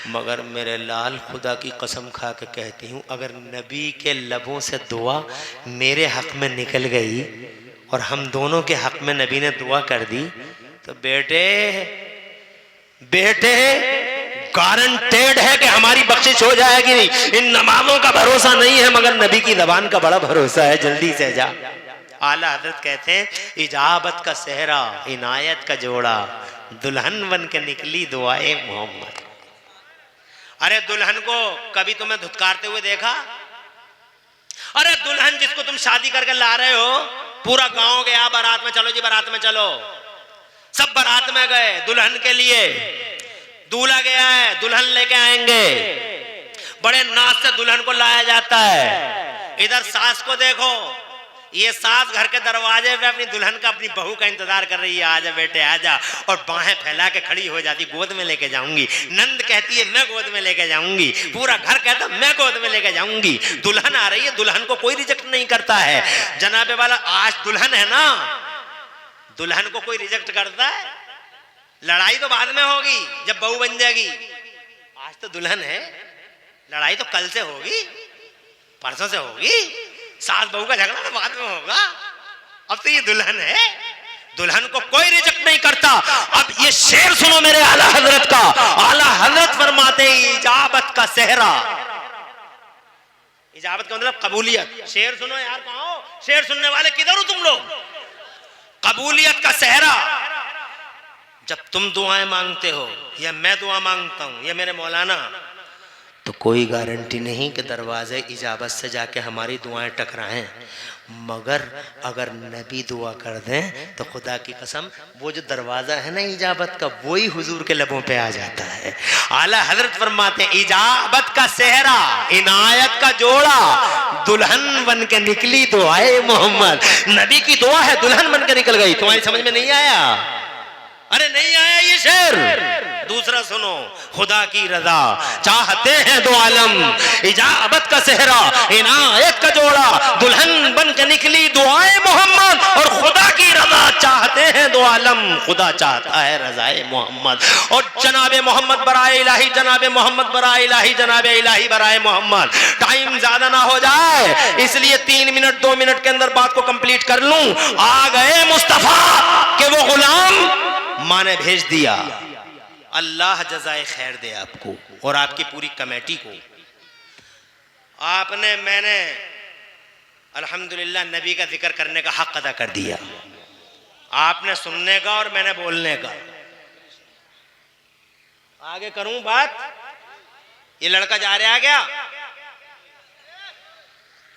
मगर मेरे लाल खुदा की कसम खा के कहती हूँ अगर नबी के लबों से दुआ मेरे हक में निकल गई और हम दोनों के हक में नबी ने दुआ कर दी तो बेटे बेटे गारंटेड है कि हमारी बख्शिश हो जाएगी। इन नमाजों का भरोसा नहीं है मगर नबी की ज़बान का बड़ा भरोसा है, जल्दी से जा। आला हजरत कहते हैं इजाबत का सेहरा, इनायत का जोड़ा, दुल्हन बन के निकली दुआए मोहम्मद। अरे दुल्हन को कभी तुम्हें धुतकारते हुए देखा? अरे दुल्हन जिसको तुम शादी करके ला रहे हो, पूरा गांव गया बारात में, चलो जी बारात में चलो, सब बारात में गए दुल्हन के लिए, दूल्हा गया है, दुल्हन लेके आएंगे, बड़े नाच से दुल्हन को लाया जाता है। इधर सास को देखो, ये सास घर के दरवाजे पे अपनी दुल्हन का, अपनी बहू का इंतजार कर रही है, आजा बेटे आजा, और बाहें फैला के खड़ी हो जाती, गोद में लेके जाऊंगी। नंद कहती है मैं गोद में लेके जाऊंगी, पूरा घर कहता मैं गोद में लेके जाऊंगी। दुल्हन आ रही है, दुल्हन को कोई रिजेक्ट नहीं करता है जनाबे वाला। आज दुल्हन है ना, दुल्हन को कोई रिजेक्ट करता है? लड़ाई तो बाद में होगी जब बहू बन जाएगी, आज तो दुल्हन है, लड़ाई तो कल से होगी, परसों से होगी, सास बहू का झगड़ा तो बाद में होगा, अब तो ये दुल्हन है, दुल्हन को कोई रिजेक्ट नहीं करता। अब ये शेर सुनो मेरे आला हजरत का, आला हजरत फरमाते इजाबत का सेहरा, इजाबत का मतलब कबूलियत। शेर सुनो यार, कहाँ हो शेर सुनने वाले, किधर हो तुम लोग? कबूलियत का सेहरा। जब तुम दुआएं मांगते हो या मैं दुआ मांगता हूं या मेरे मौलाना, तो कोई गारंटी नहीं कि दरवाजे इजाबत से जाके हमारी दुआएं टकराएं, मगर अगर नबी दुआ कर दें तो खुदा की कसम वो जो दरवाजा है ना इजाबत का, वही हुजूर के लबों पे आ जाता है। आला हजरत फरमाते हैं इजाबत का सेहरा, इनायत का जोड़ा, दुल्हन बन के निकली दुआए मोहम्मद। नबी की दुआ है, दुल्हन बन के निकल गई। तुम्हारी समझ में नहीं आया? अरे नहीं आया ये शेर? दूसरा सुनो, खुदा की रजा चाहते हैं दो आलम, इजाबत का सेहरा, इनायत का जोड़ा, दुल्हन बन के निकली दुआए मोहम्मद, और खुदा की रजा चाहते हैं दो आलम, खुदा चाहता है रजाए मोहम्मद। और जनाबे मोहम्मद बराए इलाही, जनाबे मोहम्मद बराए इलाही, जनाबे इलाही बराए मोहम्मद। टाइम ज्यादा ना हो जाए इसलिए 3 मिनट 2 मिनट के अंदर बात को कंप्लीट कर लूं। आ गए मुस्तफा के वो गुलाम, मां ने भेज दिया। अल्लाह जज़ाए खैर दे आपको और आपकी पूरी कमेटी को। आपने, मैंने अल्हम्दुलिल्लाह नबी का जिक्र करने का हक अदा कर दिया, आपने सुनने का और मैंने बोलने का। आगे करूं बात? ये लड़का जा रहा है क्या?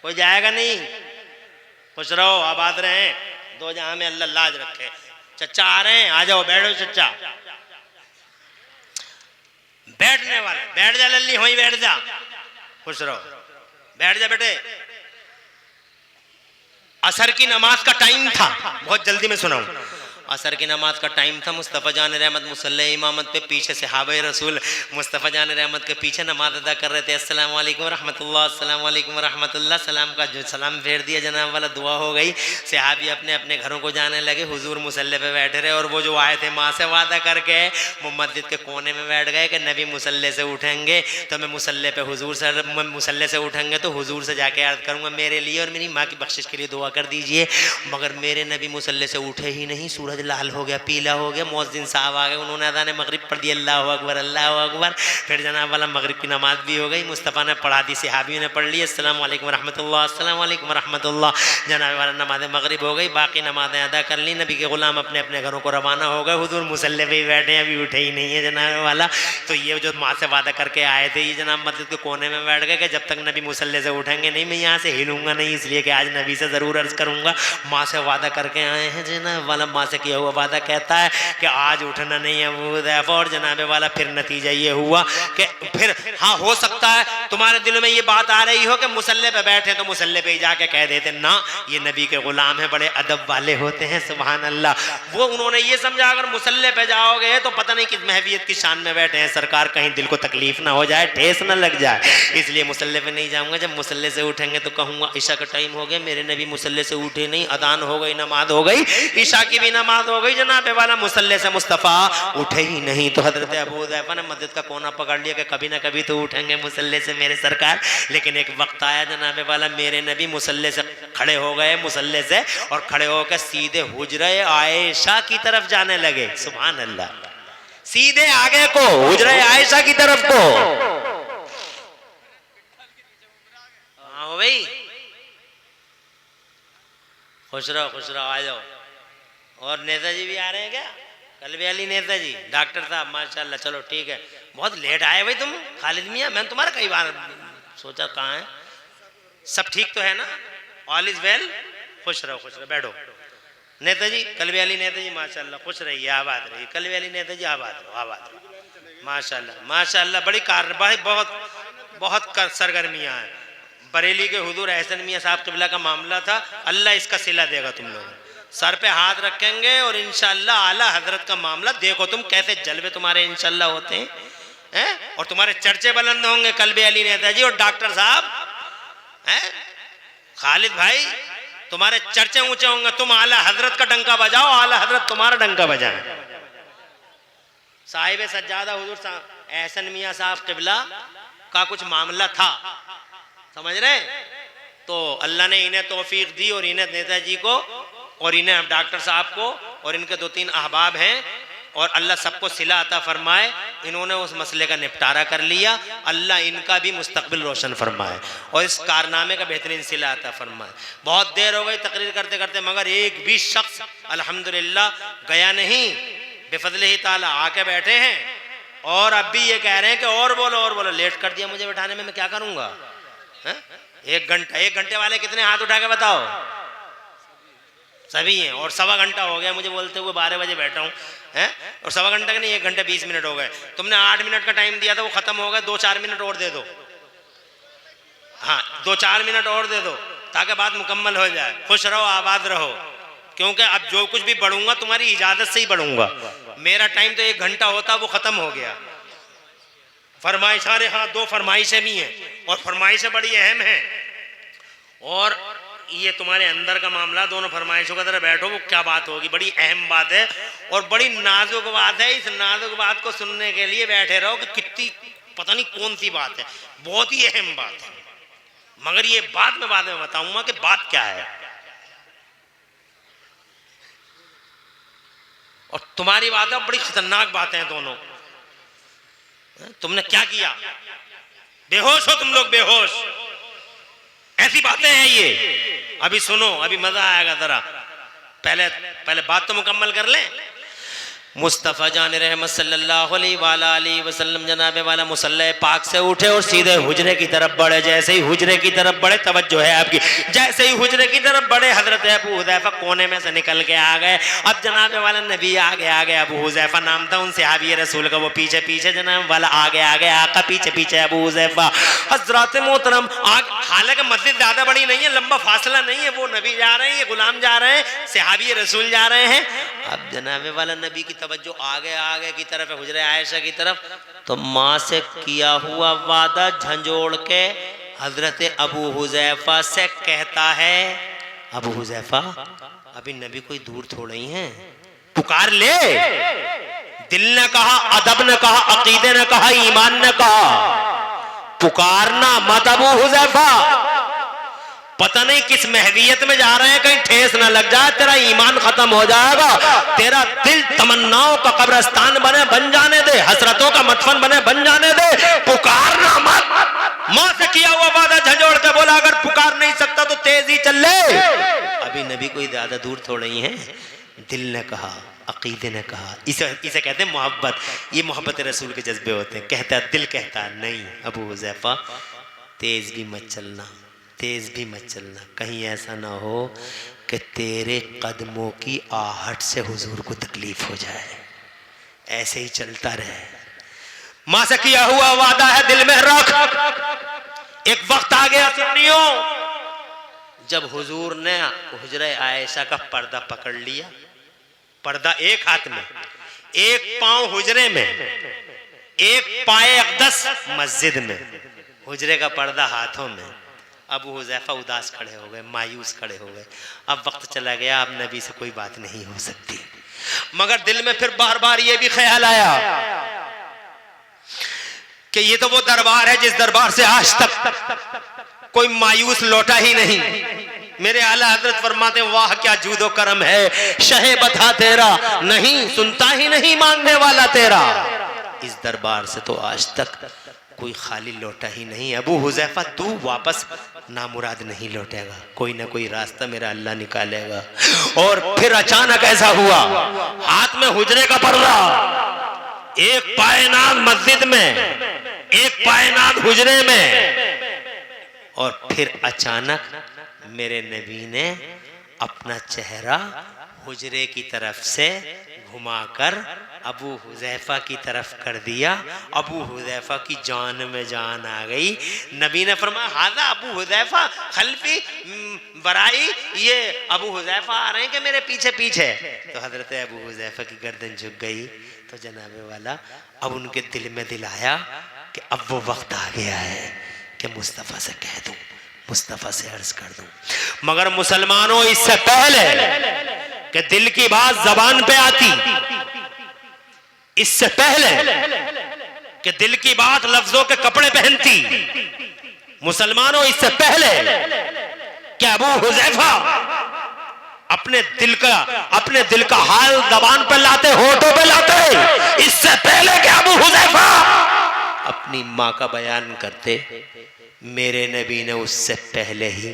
कोई जाएगा नहीं? खुश रहो, आबाद रहें, दो जहां में अल्लाह लाज रखे। चचा आ रहे हैं, आ जाओ, बैठो चचा। बैठने वाले बैठ जा, लल्ली वहीं बैठ जा, खुश रहो, बैठ जा बेटे। असर की नमाज का टाइम था, बहुत जल्दी में सुनाऊं। असर की नमाज का टाइम था। मुस्तफ़ा जान रहमत मुसल्ले इमामत पे, पीछे सहाबे रसूल मुस्तफ़ा जान रहमत के पीछे नमाज अदा कर रहे थे। अस्सलाम वालेकुम रहमतुल्लाह, अस्सलाम वालेकुम रहमतुल्लाह। सलाम का जो सलाम फेर दिया जनाब वाला, दुआ हो गई। सहाबी अपने अपने घरों को जाने लगे, हुजूर मुसल्ले पे बैठे रहे। और वो जो आए थे माँ से वादा करके, वो मस्जिद के कोने में बैठ गए कि नबी मुसल्ले से उठेंगे तो मैं मुसल्ले पे हुजूर से, मुसल्ले से उठेंगे तो हुजूर से जाके अर्ज करूँगा मेरे लिए और मेरी माँ की बख्शिश के लिए दुआ कर दीजिए। मगर मेरे नबी मुसल्ले से उठे ही नहीं। सूरज लाल हो गया, पीला हो गया, मुअज्जिन साहब आ गए, उन्होंने अज़ान मगरिब पढ़ दी, अल्लाह अकबर अल्लाह अकबर। फिर जनाब वाला मगरिब की नमाज भी हो गई, मुस्तफ़ा ने पढ़ा दी, सहाबियों ने पढ़ ली, अस्सलाम वालेकुम रहमतुल्लाह, अस्सलाम वालेकुम रहमतुल्लाह। जनाब वाला नमाज मगरिब हो गई, बाकी नमाजें अदा कर ली। नबी के गुलाम अपने अपने घरों को रवाना हो गए। हुजूर मुसल्ले पे ही बैठे हैं, अभी उठे ही नहीं है जनाब वाला। तो ये जो माँ से वादा करके आए थे, ये जनाब मस्जिद के कोने में बैठ गए कि जब तक नबी मुसल्ले से उठेंगे नहीं, मैं यहाँ से हिलूंगा नहीं, इसलिए कि आज नबी से ज़रूर अर्ज़ करूँगा। माँ से वादा करके आए हैं जनाब वाला, माँ से किया हुआ वादा कहता है कि आज उठना नहीं है वो। और जनाबे वाला फिर नतीजा ये हुआ कि फिर हाँ हो सकता है तुम्हारे दिलों में ये बात आ रही हो कि मुसल्ले पे बैठे तो मुसल्ले पे ही जाके कह देते ना ये नबी के गुलाम है, बड़े अदब वाले होते हैं, सुभान अल्लाह। वो उन्होंने ये समझा अगर मुसल्ले पे जाओगे तो पता नहीं किस महवियत की शान में बैठे हैं सरकार, कहीं दिल को तकलीफ ना हो जाए, ठेस ना लग जाए, इसलिए मुसल्ले पे नहीं जाऊंगा। जब मुसल्ले से उठेंगे तो कहूँगा ईशा का टाइम हो गया, मेरे नबी मुसल्ले से उठे नहीं, अदान हो गई, नमाज हो गई, ईशा की भी नमाज हो गई, जनाबे वाला मुसल्ले से मुस्तफ़ा उठे ही नहीं। तो हजरत अबू हुज़ैफा ने मस्जिद का कोना पकड़ लिया कि कभी ना कभी तो उठेंगे मुसल्ले से मेरे सरकार। लेकिन एक वक्त आया जनाबे वाला, मेरे नबी मुसल्ले से खड़े हो गए, मुसल्ले से, और खड़े होकर सीधे हुजरे आयशा की तरफ जाने लगे, सुभान अल्लाह। सीधे आगे को, हुजरे आयशा की तरफ को। हाँ भाई, खुश रहो, आ जाओ। और नेताजी भी आ रहे हैं क्या? कलवे अली नेताजी, डॉक्टर साहब, माशाल्लाह। चलो ठीक है, बहुत लेट आए भाई तुम खालिद मियाँ। मैंने तुम्हारा कई बार सोचा कहाँ है। सब ठीक तो है ना? All is well? खुश रहो, बैठो। नेताजी, कलवे अली नेताजी, माशाल्लाह, खुश रहिए, आबाद रहिए। कलवे अली नेताजी, आबाद रहो, माशाल्लाह। बड़ी कार्रवाई, बहुत सरगर्मियाँ हैं। बरेली के हुजूर एहसन मियाँ साहब क़िबला का मामला था, अल्लाह इसका सिला देगा तुम लोग। सर पे हाथ रखेंगे और इंशाल्लाह आला हजरत का मामला देखो तुम कैसे जलवे तुम्हारे इंशाल्लाह होते हैं, और तुम्हारे चर्चे बुलंद होंगे। कलबे अली नेताजी और डॉक्टर साहब हैं, खालिद भाई, तुम्हारे चर्चे ऊंचे होंगे। तुम आला हजरत का डंका बजाओ, आला हजरत तुम्हारा डंका बजाए। साहिब सज्जादा हुजूर एहसन मियाँ साहब क़िबला का कुछ मामला था, समझ रहे? तो अल्लाह ने इन्हें तौफीक दी, और इन्हें नेताजी को और इन्हें डॉक्टर साहब को और इनके 2-3 अहबाब हैं, और अल्लाह सबको सिला अता फरमाए। इन्होंने उस मसले का निपटारा कर लिया। अल्लाह इनका भी मुस्तकबिल रोशन फरमाए और इस कारनामे का बेहतरीन सिला अता फरमाए। बहुत देर हो गई तकरीर करते करते, मगर एक भी शख्स अल्हम्दुलिल्लाह गया नहीं। बेफजल ही ताला आके बैठे हैं, और अब भी ये कह रहे हैं कि और बोलो। लेट कर दिया मुझे बैठाने में, मैं क्या करूँगा? 1 घंटे वाले कितने हाथ उठा के बताओ? सभी हैं। और 1.25 घंटा हो गया मुझे बोलते हुए, 12 बजे बैठा हूँ, और 1.25 घंटा का नहीं, 1 घंटे 20 मिनट हो गए। तुमने 8 मिनट का टाइम दिया था, वो खत्म हो गया। 2-4 मिनट और दे दो। हाँ, 2-4 मिनट और दे दो ताकि बात मुकम्मल हो जाए। खुश रहो, आबाद रहो, क्योंकि अब जो कुछ भी बढ़ूंगा तुम्हारी इजाजत से ही बढ़ूंगा। मेरा टाइम तो 1 घंटा होता, वो खत्म हो गया। फरमाइश, अरे हाँ, 2 फरमाइशें भी हैं, और फरमाइशें बड़ी अहम हैं। और ये तुम्हारे अंदर का मामला, दोनों फरमाइशों का तरह बैठो, वो क्या बात होगी? बड़ी अहम बात है और बड़ी नाजुक बात है। इस नाजुक बात को सुनने के लिए बैठे रहो कि कितनी पता नहीं कौन सी बात है, बहुत ही अहम बात है। मगर ये बात मैं बाद में बताऊंगा कि बात क्या है। और तुम्हारी बात है, बड़ी खतरनाक बातें हैं दोनों। तुमने क्या किया? बेहोश हो तुम लोग, बेहोश। ऐसी बातें हैं ये। अभी सुनो, अभी मजा आएगा जरा। पहले बात तो मुकम्मल कर लें। मुस्तफ़ा जान रहमत सल्लल्लाहु अलैहि वसल्लम जनाबे वाला मुसल्ले पाक से उठे और सीधे हुजरे की तरफ बढ़े। जैसे ही हुजरे की तरफ बढ़े, तवज्जो है आपकी, जैसे ही हुजरे की तरफ बढ़े, हजरत अबू हुज़ैफा कोने में से निकल के आ गए। अब जनाबे वाला नबी आगे, अबू हुज़ैफा नाम था उनसे, सहाबी रसूल का, वो पीछे जनाब वाला आगे, आका पीछे अबू हुज़ैफा। हज़रात मोहतरम, हालांकि मस्जिद ज्यादा बड़ी नहीं है, लंबा फासला नहीं है। वो नबी जा रहे हैं, ये गुलाम जा रहे हैं, सहाबी रसूल जा रहे हैं। अब जनाबे वाला नबी की तवज्जो आगे की तरफ है, हुजरे आयशा की तरफ। तो माँ से किया हुआ वादा झंझोड़ के हजरत अबू हुज़ैफा से कहता है, अबू हुज़ैफा, अभी नबी कोई दूर थोड़े ही हैं, पुकार ले। दिल ने कहा, अदब ने कहा, अकीदे ने कहा, ईमान ने कहा, पुकारना मत अबू हुज़ैफा। पता नहीं किस महवियत में जा रहे हैं, कहीं ठेस ना लग जाए, तेरा ईमान खत्म हो जाएगा। तेरा दिल तमन्नाओं का कब्रिस्तान बन जाने दे, हसरतों का मदफन बन जाने दे, पुकारना मत। मां से किया हुआ वादा झंझोड़ के बोला, अगर पुकार नहीं सकता तो तेजी चल ले। अभी नबी कोई ज्यादा दूर थोड़े ही हैं। दिल ने कहा, अकीदे ने कहा, इसे कहते हैं मोहब्बत। ये मोहब्बत रसूल के जज्बे होते हैं। कहता है दिल, कहता है नहीं अबू हुज़ैफा, तेज भी मत चलना, कहीं ऐसा ना हो कि तेरे कदमों की आहट से हुजूर को तकलीफ हो जाए। ऐसे ही चलता रहे। मां से किया हुआ वादा है, दिल में रख। एक वक्त आ गया सुन्नियों, जब हुजूर ने हुजरे आयशा का पर्दा पकड़ लिया। पर्दा एक हाथ में, एक पांव हुजरे में, एक पाए अक़दस मस्जिद में, हुजरे का पर्दा हाथों में। अबू हुज़ैफा उदास खड़े हो गए, मायूस खड़े हो गए। अब वक्त चला गया, अब नबी से कोई बात नहीं हो सकती। मगर दिल में फिर बार बार ये भी ख्याल आया कि ये तो वो दरबार है जिस दरबार से आज तक कोई मायूस लौटा ही नहीं। मेरे आला हजरत फरमाते वाह क्या जूदो करम है, शहे बता तेरा, नहीं सुनता ही नहीं मांगने वाला तेरा। इस दरबार से तो आज तक कोई खाली लौटा ही नहीं। अबू हुजैफा तू वापस नामुराद नहीं लौटेगा, कोई ना कोई रास्ता मेरा अल्लाह निकालेगा। और फिर अचानक ऐसा हुआ, हाथ में हुजरे का पर्दा, एक पायनाद मस्जिद में, एक पायनाद हुजरे में, और फिर अचानक मेरे नबी ने अपना चेहरा हुजरे की तरफ से घुमाकर अबू हुजैफा की तरफ कर दिया। अबू हुजैफा की जान में जान आ गई। नबी ने फरमाया हाजा अबू हुजैफा खल्फी बराई, ये अबू हुजैफा आ रहे हैं कि मेरे पीछे पीछे। तो हजरत अबू हुजैफा की गर्दन झुक गई। तो जनाबे वाला अब उनके दिल में दिल आया कि अब वो वक्त आ गया है कि मुस्तफ़ा से कह दूं, मुस्तफ़ा से अर्ज कर दूं। मगर मुसलमानों, इससे पहले कि दिल की बात जबान पे आती, इससे पहले कि दिल की बात लफ्जों के कपड़े पहनती, मुसलमानों इससे पहले कि अबू हुजैफा अपने दिल का हाल जबान पे लाते, होठों पे लाते, इससे पहले कि अबू हुजैफा अपनी मां का बयान करते, मेरे नबी ने उससे पहले ही,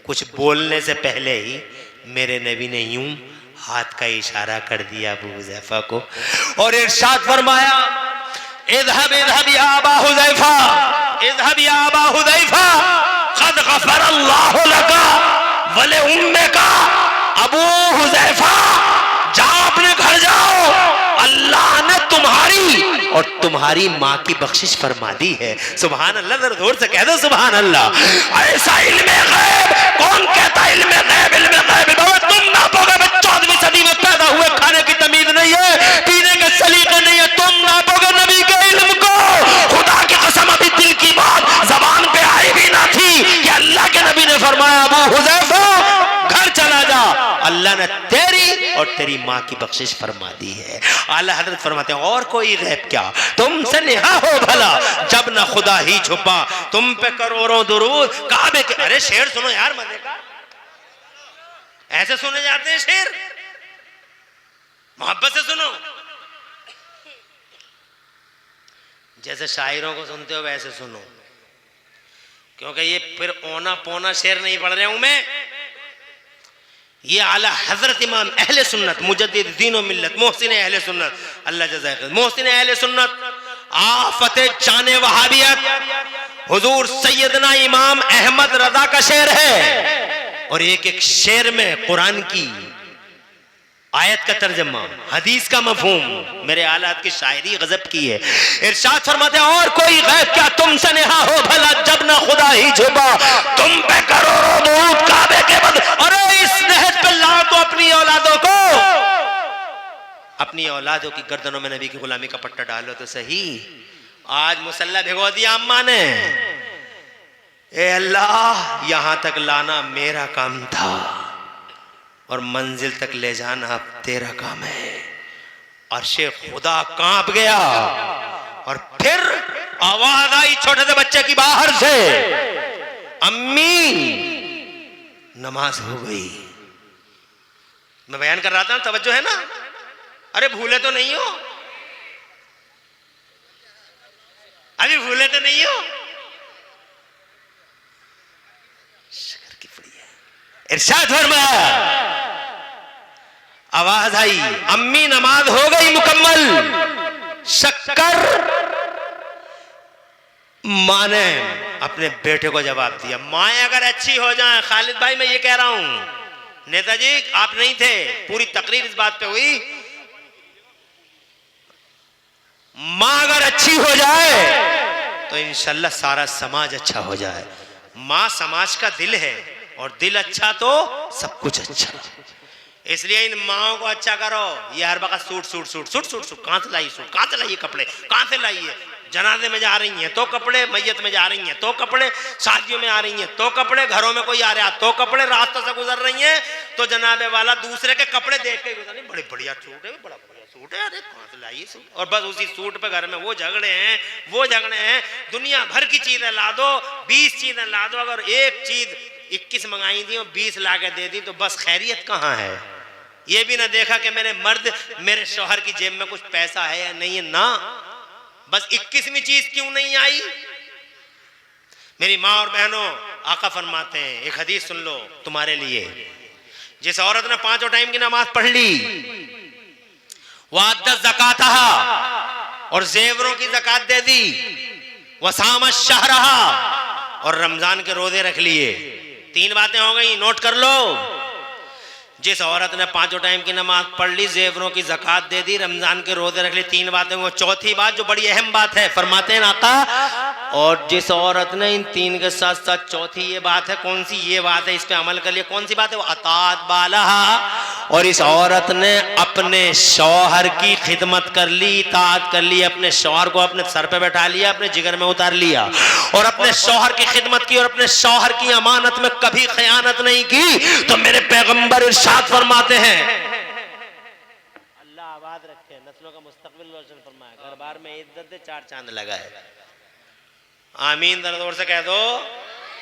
कुछ बोलने से पहले ही मेरे नबी ने यूं हाथ का इशारा कर दिया अबू हुजैफा को और इरशाद फरमाया इज़हब इज़हब या अबा हुजैफा, इज़हब या अबा हुजैफा, क़द गफ़र अल्लाहु लका व लि उम्मिका। अबू हुजैफा जाओ, अपने घर जाओ, अल्लाह ने तुम्हारी और तुम्हारी माँ की बख्शिश फरमा दी है। सुभान अल्लाह, जरा जोर से कह दो सुभान अल्लाह। ऐसा इल्मे गैब कौन कहता है? इल्मे गैब, इल्मे गैब तुम ना पोगे। 14वीं सदी में पैदा हुए, खाने की तमीज नहीं है, पीने के सलीके नहीं है, तुम ना पोगे नबी के इल्म को। खुदा की कसम अभी दिल की बात जबान पे आई भी ना थी कि अल्लाह के नबी ने फरमाया अबू हुजैफा घर चला जा, अल्लाह ने तेरी और तेरी माँ की बख्शिश फरमा दी है। आला हजरत फरमाते हैं और कोई गैब क्या, तुमसे निहा हो भला जब न खुदा ही छुपा, तुम पे करोड़ों दुरूद काबे के। अरे शेर सुनो यार मजे का, ऐसे सुने जाते हैं शेर, मोहब्बत से सुनो। जैसे शायरों को सुनते हो वैसे सुनो, क्योंकि ये फिर ओना पोना शेर नहीं पढ़ रहा हूं मैं। ये आला हजरत इमाम अहले सुन्नत मुजद्दिद दीन व मिल्लत मोहसिन अहले सुन्नत, अल्लाह जज़ा खैर, मोहसिन अहले सुन्नत, आफते चाने वहाबियत हुजूर सैयदना इमाम अहमद रजा का शेर है। और एक एक शेर में कुरान की आयत का तर्जमा, हदीस का मफहूम, मेरे आलात की शायरी गजब की है। इरशाद फरमाते हैं और कोई गैब क्या, तुमसे नेहा हो भला जब ना खुदा ही छुपा, तुम पे करोड़ों दूध काबे के बद। अरे इस नहज पे लाओ तो अपनी औलादों को, अपनी औलादों की गर्दनों में नबी की गुलामी का पट्टा डालो तो सही। आज मुसल्ला भिगो दिया अम्मा ने, ए अल्लाह यहां तक लाना मेरा काम था और मंजिल तक ले जाना अब तेरा काम है। अर्शे खुदा कांप गया और फिर आवाज आई छोटे से बच्चे की बाहर से, अम्मी नमाज हो गई। मैं बयान कर रहा था, तवज्जो है ना? अरे भूले तो नहीं हो, अभी भूले तो नहीं हो? शुक्र की पड़ी है। इरशाद फरमाया, आवाज आई, अम्मी नमाज हो गई मुकम्मल। शक्कर माँ ने अपने बेटे को जवाब दिया, माएँ अगर अच्छी हो जाएं, खालिद भाई मैं ये कह रहा हूं, नेताजी आप नहीं थे, पूरी तकरीर इस बात पे हुई, माँ अगर अच्छी हो जाए तो इंशाल्लाह सारा समाज अच्छा हो जाए। माँ समाज का दिल है और दिल अच्छा तो सब कुछ अच्छा। इसलिए इन माओ को अच्छा करो। ये हर वक्त suit suit suit suit suit suit, कहां से लाई सूट, कहां से लाई कपड़े, कहां से लाई है? जनाजे में जा रही हैं तो कपड़े, मैयत में जा रही हैं तो कपड़े, शादियों में आ रही हैं तो कपड़े, घरों में कोई आ रहा तो कपड़े, रास्ते से गुजर रही हैं तो जनाबे वाला दूसरे के कपड़े देख के गुजर रही, बड़े बढ़िया सूट है, बड़ा बढ़िया सूट है, अरे कहां से लाई सूट? और बस उसी सूट पे घर में वो झगड़े हैं, वो झगड़े हैं। दुनिया भर की चीजें ला दो, 20 चीजें ला दो, अगर एक चीज 21 मंगाई थी और 20 ला के दे दी, तो बस खैरियत कहाँ है? ये भी ना देखा कि मेरे मर्द, मेरे शौहर की जेब में कुछ पैसा है या नहीं है, ना, बस 21वीं चीज क्यों नहीं आई? मेरी माँ और बहनों, आका फरमाते हैं, एक हदीस सुन लो तुम्हारे लिए। जिस औरत ने 5 टाइम की नमाज पढ़ ली, वह ज़कातहा, और जेवरों की ज़कात दे दी, वसाम शहरहा, और रमजान के रोजे रख लिए। 3 बातें हो गई, नोट कर लो। जिस औरत ने 5 टाइम की नमाज पढ़ ली, जेवरों की ज़कात दे दी, रमजान के रोजे रख लिए, 3 बातें। वो चौथी बात जो बड़ी अहम बात है, फरमाते हैं आका, और जिस औरत ने इन 3 के साथ साथ चौथी ये बात है, कौन सी ये बात है, इस पे अमल कर लिया, कौन सी बात है? वो अतात बालहा, और इस औरत ने अपने शौहर की खिदमत कर ली, इताअत कर ली, अपने शौहर को अपने सर पे बैठा लिया, अपने जिगर में उतार लिया, और अपने शौहर की खिदमत की, और अपने शौहर की अमानत में कभी खयानत नहीं की। तो मेरे पैगंबर इरशाद फरमाते हैं, अल्लाह आबाद रखे, नस्लों का मुस्तकबिल रोशन फरमाए, घर बार में इज्जत दे, 4 चांद लगाए। आमीन दर्द से कह दो।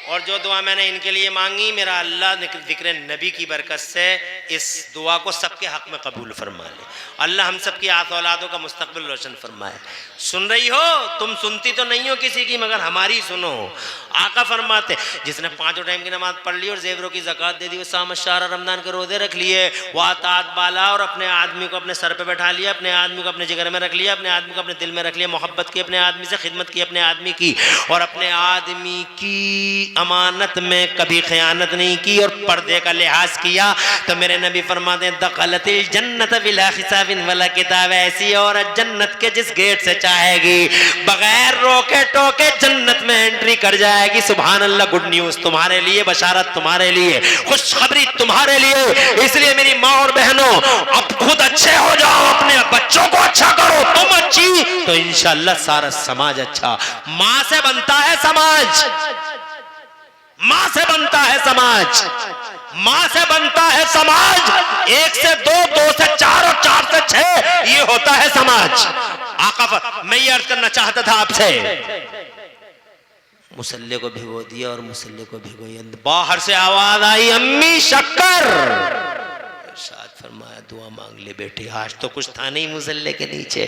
और जो दुआ मैंने इनके लिए मांगी, मेरा अल्लाह जिक्र नबी की बरकत से इस दुआ को सबके हक में कबूल फरमा ले। अल्लाह हम सबकी औलादों का मुस्तकबिल रोशन फरमाए। सुन रही हो तुम? सुनती तो नहीं हो किसी की, मगर हमारी सुनो। आका फरमाते, जिसने 5 टाइम की नमाज पढ़ ली और जेवरों की ज़कात दे दी, वो साम शारा, रमजान के रोजे रख लिए, वह तात बाला, और अपने आदमी को अपने सर पे बैठा लिया, अपने आदमी को अपने जिगर में रख लिया, अपने आदमी को अपने दिल में रख लिया, मोहब्बत की अपने आदमी से, खिदमत की अपने आदमी की, और अपने आदमी की अमानत में कभी खयानत नहीं की, और पर्दे का लिहाज किया। तो मेरे नबी फरमाते हैं, दखलतिल जन्नत बिला हिसाबिन वला किताब, ऐसी औरत जन्नत के जिस गेट से चाहेगी, बगैर रोके टोके जन्नत में एंट्री कर जाएगी। सुभान अल्लाह। गुड न्यूज तुम्हारे लिए, बशारत तुम्हारे लिए, खुशखबरी तुम्हारे लिए। इसलिए मेरी माँ और बहनों, अब खुद अच्छे हो जाओ, अपने बच्चों को अच्छा करो, तुम अच्छी तो इंशाअल्लाह सारा समाज अच्छा। माँ से बनता है समाज, माँ से बनता है समाज, माँ से बनता है समाज। 1 से 2, 2 से 4 और 4 से 6, ये होता है समाज। आका, मैं ये अर्ज करना चाहता था आपसे, मुसल्ले को भिगो दिया और मुसल्ले को भिगोई, बाहर से आवाज आई, अम्मी शक्कर। इरशाद फरमाया, दुआ मांग ले बेटी। आज तो कुछ था नहीं मुसल्ले के नीचे।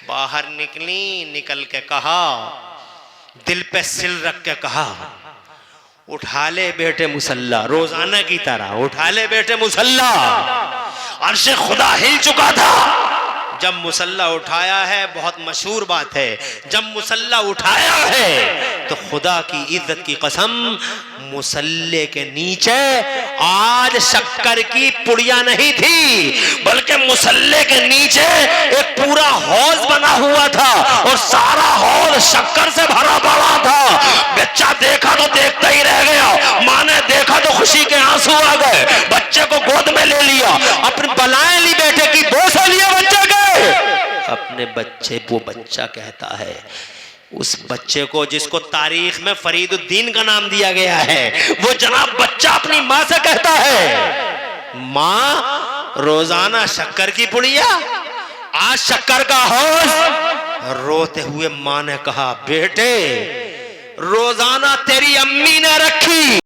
बाहर निकली, निकल के कहा, दिल पे सिल रख के कहा, उठा ले बेटे मुसल्ला, रोजाना की तरह उठा ले बेटे मुसल्ला। अर्शे खुदा हिल चुका था जब मुसल्ला उठाया है। बहुत मशहूर बात है, जब मुसल्ला उठाया है तो खुदा की इज्जत की कसम, मुसल्ले के नीचे आज शक्कर की पुड़िया नहीं थी, बल्कि मुसल्ले के नीचे एक पूरा हौज बना हुआ था, और सारा हौज शक्कर से भरा पड़ा था। बच्चा देखा तो देखता ही रह गया, माँ ने देखा तो खुशी के आंसू आ गए, बच्चे को गोद में ले लिया, अपनी बलाएं ली बेटे की, बोसा लिया बच्चे के। अपने बच्चे, वो बच्चा कहता है, उस बच्चे को जिसको तारीख में फरीदुद्दीन का नाम दिया गया है, वो जनाब बच्चा अपनी माँ से कहता है, माँ रोजाना शक्कर की पुड़िया, आज शक्कर का हौज। रोते हुए माँ ने कहा, बेटे रोजाना तेरी अम्मी ने रखी,